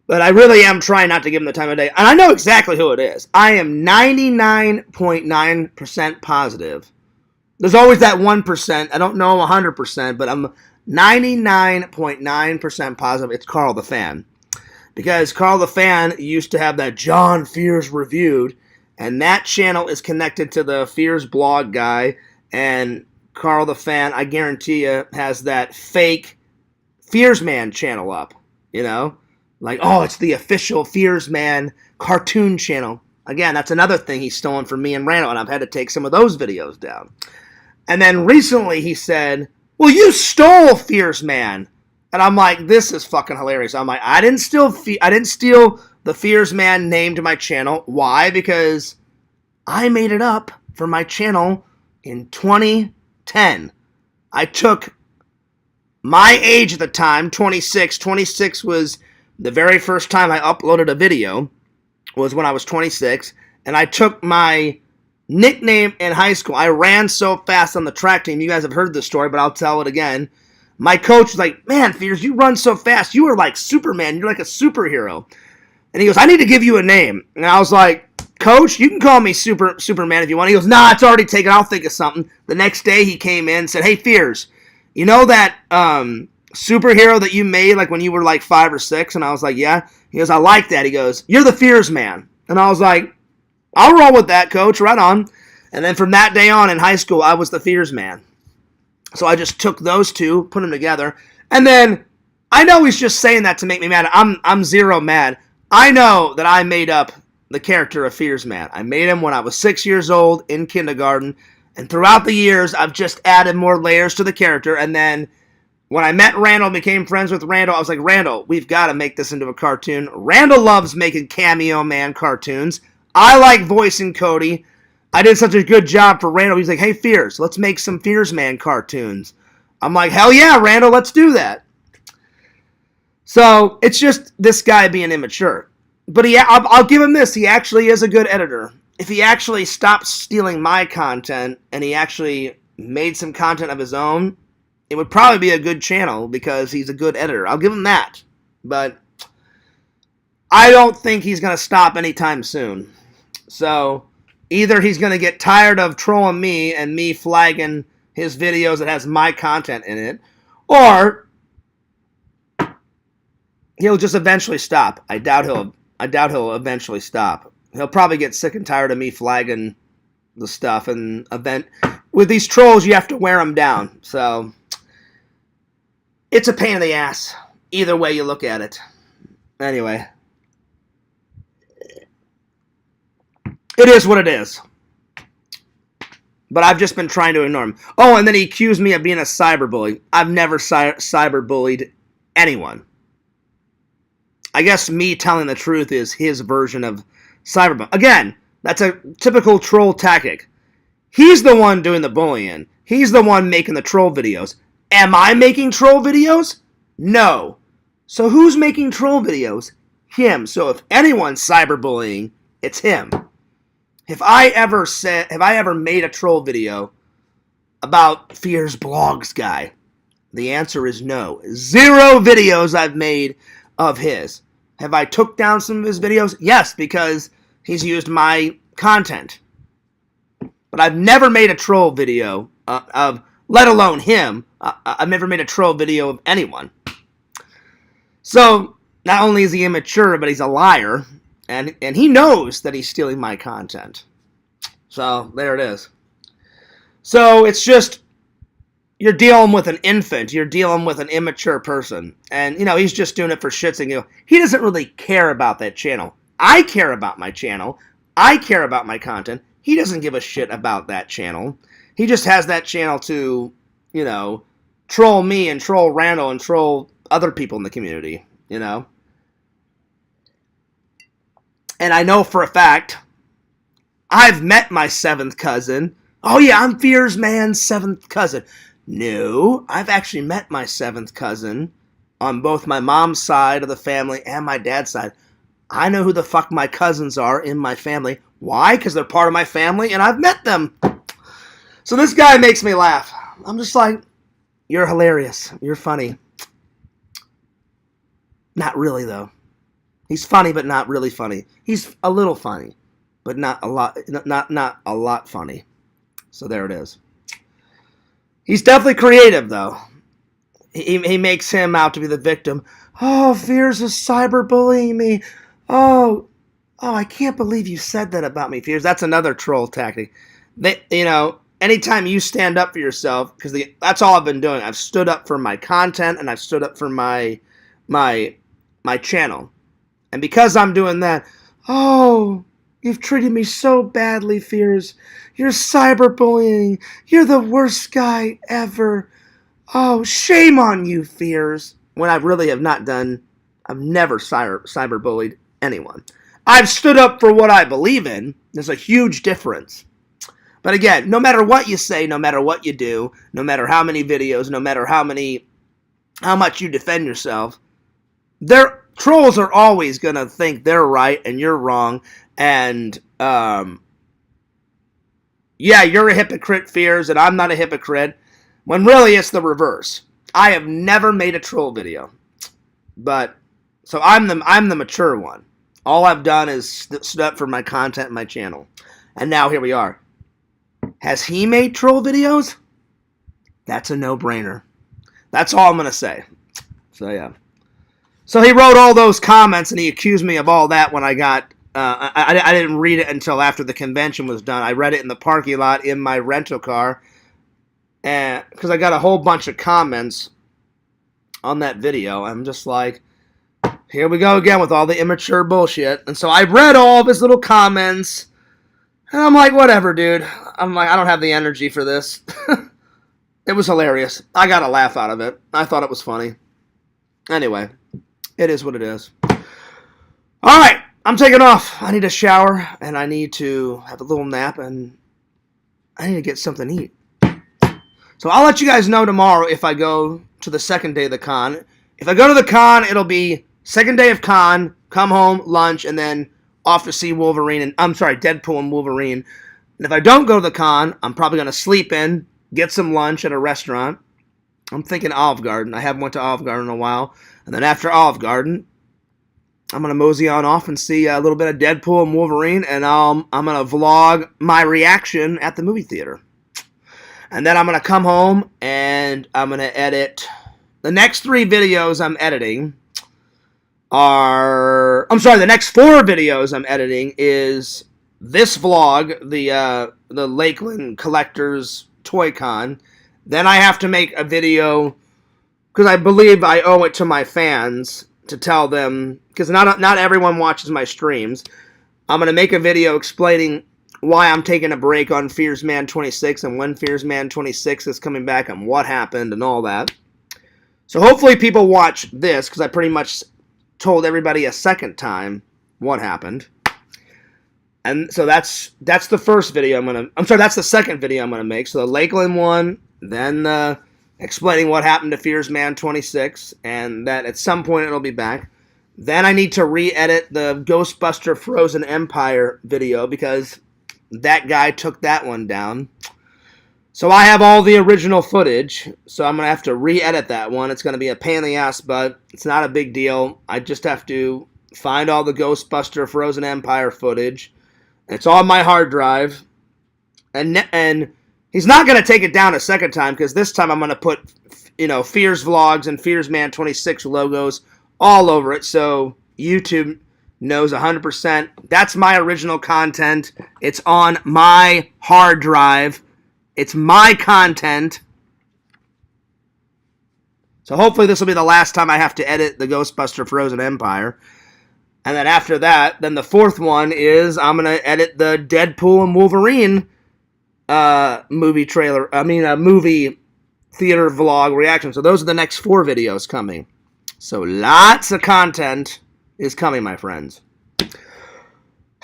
but I really am trying not to give him the time of day, and I know exactly who it is. I am 99.9% positive. There's always that 1%, I don't know 100%, but I'm 99.9% positive it's Carl the Fan. Because Carl the Fan used to have that John Fears Reviewed, and that channel is connected to the Fears blog guy, and Carl the Fan, I guarantee you, has that fake Fears Man channel up, you know? Like, oh, it's the official Fears Man cartoon channel. Again, that's another thing he's stolen from me and Randall, and I've had to take some of those videos down. And then recently he said, well, you stole Fears Man. And I'm like, this is fucking hilarious. I'm like, I didn't steal the Fears Man name to my channel. Why? Because I made it up for my channel in 2010. I took my age at the time, 26. 26 was the very first time I uploaded a video, was when I was 26. And I took my nickname in high school. I ran so fast on the track team. You guys have heard this story, but I'll tell it again. My coach was like, man, Fears, you run so fast. You are like Superman. You're like a superhero. And he goes, I need to give you a name. And I was like, Coach, you can call me Superman if you want. He goes, nah, it's already taken. I'll think of something. The next day he came in and said, hey, Fears, you know that superhero that you made like when you were like 5 or 6? And I was like, yeah. He goes, I like that. He goes, you're the Fears Man. And I was like, I'll roll with that, Coach. Right on. And then from that day on in high school, I was the Fears Man. So I just took those two, put them together. And then I know he's just saying that to make me mad. I'm zero mad. I know that I made up the character of Fears Man. I made him when I was 6 years old in kindergarten. And throughout the years, I've just added more layers to the character. And then when I met Randall, became friends with Randall, I was like, Randall, we've got to make this into a cartoon. Randall loves making Cameo Man cartoons. I like voicing Cody. I did such a good job for Randall. He's like, hey, Fears, let's make some Fears Man cartoons. I'm like, hell yeah, Randall, let's do that. So it's just this guy being immature. But I'll give him this. He actually is a good editor. If he actually stopped stealing my content and he actually made some content of his own, it would probably be a good channel because he's a good editor. I'll give him that. But I don't think he's going to stop anytime soon. So either he's going to get tired of trolling me and me flagging his videos that has my content in it, or he'll just eventually stop. I doubt he'll eventually stop. He'll probably get sick and tired of me flagging the stuff, and with these trolls, you have to wear them down. So it's a pain in the ass either way you look at it. Anyway, it is what it is. But I've just been trying to ignore him. Oh, and then he accused me of being a cyberbully. I've never cyberbullied anyone. I guess me telling the truth is his version of cyberbullying. Again, that's a typical troll tactic. He's the one doing the bullying. He's the one making the troll videos. Am I making troll videos? No. So who's making troll videos? Him. So if anyone's cyberbullying, it's him. Have I ever made a troll video about Fear's Blogs guy? The answer is no. 0 videos I've made of his. Have I took down some of his videos? Yes, because he's used my content. But I've never made a troll video of, let alone him. I've never made a troll video of anyone. So, not only is he immature, but he's a liar. And he knows that he's stealing my content. So, there it is. So, it's just, you're dealing with an infant. You're dealing with an immature person. And, he's just doing it for shits and giggles. He doesn't really care about that channel. I care about my channel. I care about my content. He doesn't give a shit about that channel. He just has that channel to, troll me and troll Randall and troll other people in the community, And I know for a fact, I've met my 7th cousin. Oh yeah, I'm Fears Man's 7th cousin. No, I've actually met my 7th cousin on both my mom's side of the family and my dad's side. I know who the fuck my cousins are in my family. Why? Because they're part of my family and I've met them. So this guy makes me laugh. I'm just like, you're hilarious. You're funny. Not really, though. He's funny, but not really funny. He's a little funny, but not a lot. Not a lot funny. So there it is. He's definitely creative, though. He makes him out to be the victim. Oh, Fears is cyberbullying me. Oh, I can't believe you said that about me, Fears. That's another troll tactic. Anytime you stand up for yourself, because that's all I've been doing. I've stood up for my content and I've stood up for my channel. And because I'm doing that, oh, you've treated me so badly, Fears. You're cyberbullying. You're the worst guy ever. Oh, shame on you, Fears. When I really have not done, I've never cyberbullied anyone. I've stood up for what I believe in. There's a huge difference. But again, no matter what you say, no matter what you do, no matter how many videos, no matter how much you defend yourself, trolls are always going to think they're right and you're wrong. And, you're a hypocrite, Fears, and I'm not a hypocrite. When really it's the reverse. I have never made a troll video. So I'm the mature one. All I've done is stood up for my content and my channel. And now here we are. Has he made troll videos? That's a no-brainer. That's all I'm going to say. So, yeah. So he wrote all those comments and he accused me of all that when I got... I didn't read it until after the convention was done. I read it in the parking lot in my rental car. Because I got a whole bunch of comments on that video. I'm just like, here we go again with all the immature bullshit. And so I read all of his little comments. And I'm like, whatever, dude. I'm like, I don't have the energy for this. It was hilarious. I got a laugh out of it. I thought it was funny. Anyway, it is what it is. All right, I'm taking off. I need a shower, and I need to have a little nap, and I need to get something to eat. So I'll let you guys know tomorrow if I go to the second day of the con. If I go to the con, it'll be second day of con, come home, lunch, and then off to see Deadpool and Wolverine. And if I don't go to the con, I'm probably going to sleep in, get some lunch at a restaurant. I'm thinking Olive Garden. I haven't went to Olive Garden in a while. And then after Olive Garden, I'm going to mosey on off and see a little bit of Deadpool and Wolverine, and I'm going to vlog my reaction at the movie theater. And then I'm going to come home, and I'm going to edit. The next 3 videos I'm editing are... the next 4 videos I'm editing is this vlog, the Lakeland Collectors Toy Con. Then I have to make a video, because I believe I owe it to my fans to tell them, because not everyone watches my streams. I'm going to make a video explaining why I'm taking a break on Fears Man 26 and when Fears Man 26 is coming back and what happened and all that. So hopefully people watch this, because I pretty much told everybody a second time what happened. And so that's the first video that's the second video I'm going to make. So the Lakeland one, then explaining what happened to Fears Man 26, and that at some point it'll be back. Then I need to re-edit the Ghostbuster Frozen Empire video, because that guy took that one down. So I have all the original footage, so I'm going to have to re-edit that one. It's going to be a pain in the ass, but it's not a big deal. I just have to find all the Ghostbuster Frozen Empire footage. It's on my hard drive. And he's not going to take it down a second time, because this time I'm going to put, Fears Vlogs and Fears Man 26 logos all over it, so YouTube knows 100%. That's my original content. It's on my hard drive. It's my content. So hopefully this will be the last time I have to edit the Ghostbuster Frozen Empire. And then after that, then the 4th one is I'm going to edit the Deadpool and Wolverine movie theater vlog reaction. So those are the next 4 videos coming. So lots of content is coming, my friends.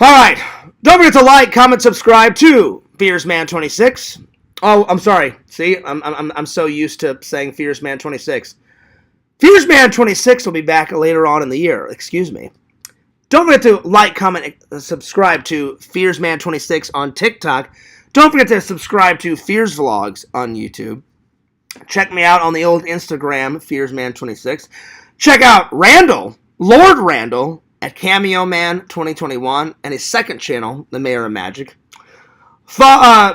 All right. Don't forget to like, comment, subscribe to Fears Man 26. Oh, I'm sorry. See, I'm so used to saying Fears Man 26. Fears Man 26 will be back later on in the year. Excuse me. Don't forget to like, comment, and subscribe to Fears Man 26 on TikTok. Don't forget to subscribe to Fears Vlogs on YouTube. Check me out on the old Instagram, Fears Man 26. Check out Lord Randall, at Cameo Man 2021, and his second channel, The Mayor of Magic.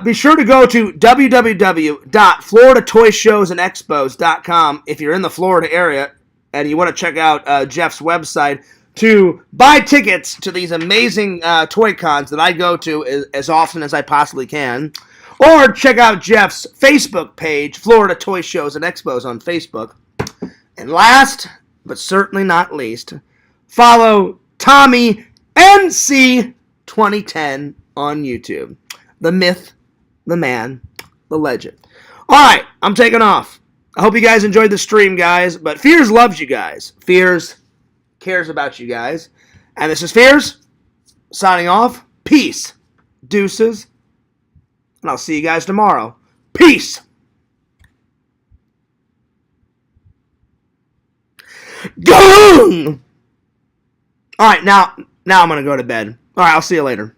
Be sure to go to www.floridatoyshowsandexpos.com if you're in the Florida area and you want to check out Jeff's website to buy tickets to these amazing toy cons that I go to as often as I possibly can. Or check out Jeff's Facebook page, Florida Toy Shows and Expos on Facebook. And last, but certainly not least, follow Tommy NC 2010 on YouTube. The myth, the man, the legend. Alright, I'm taking off. I hope you guys enjoyed the stream, guys. But Fears loves you guys. Fears cares about you guys. And this is Fears, signing off. Peace. Deuces. And I'll see you guys tomorrow. Peace. Bung! Alright, now I'm going to go to bed. Alright, I'll see you later.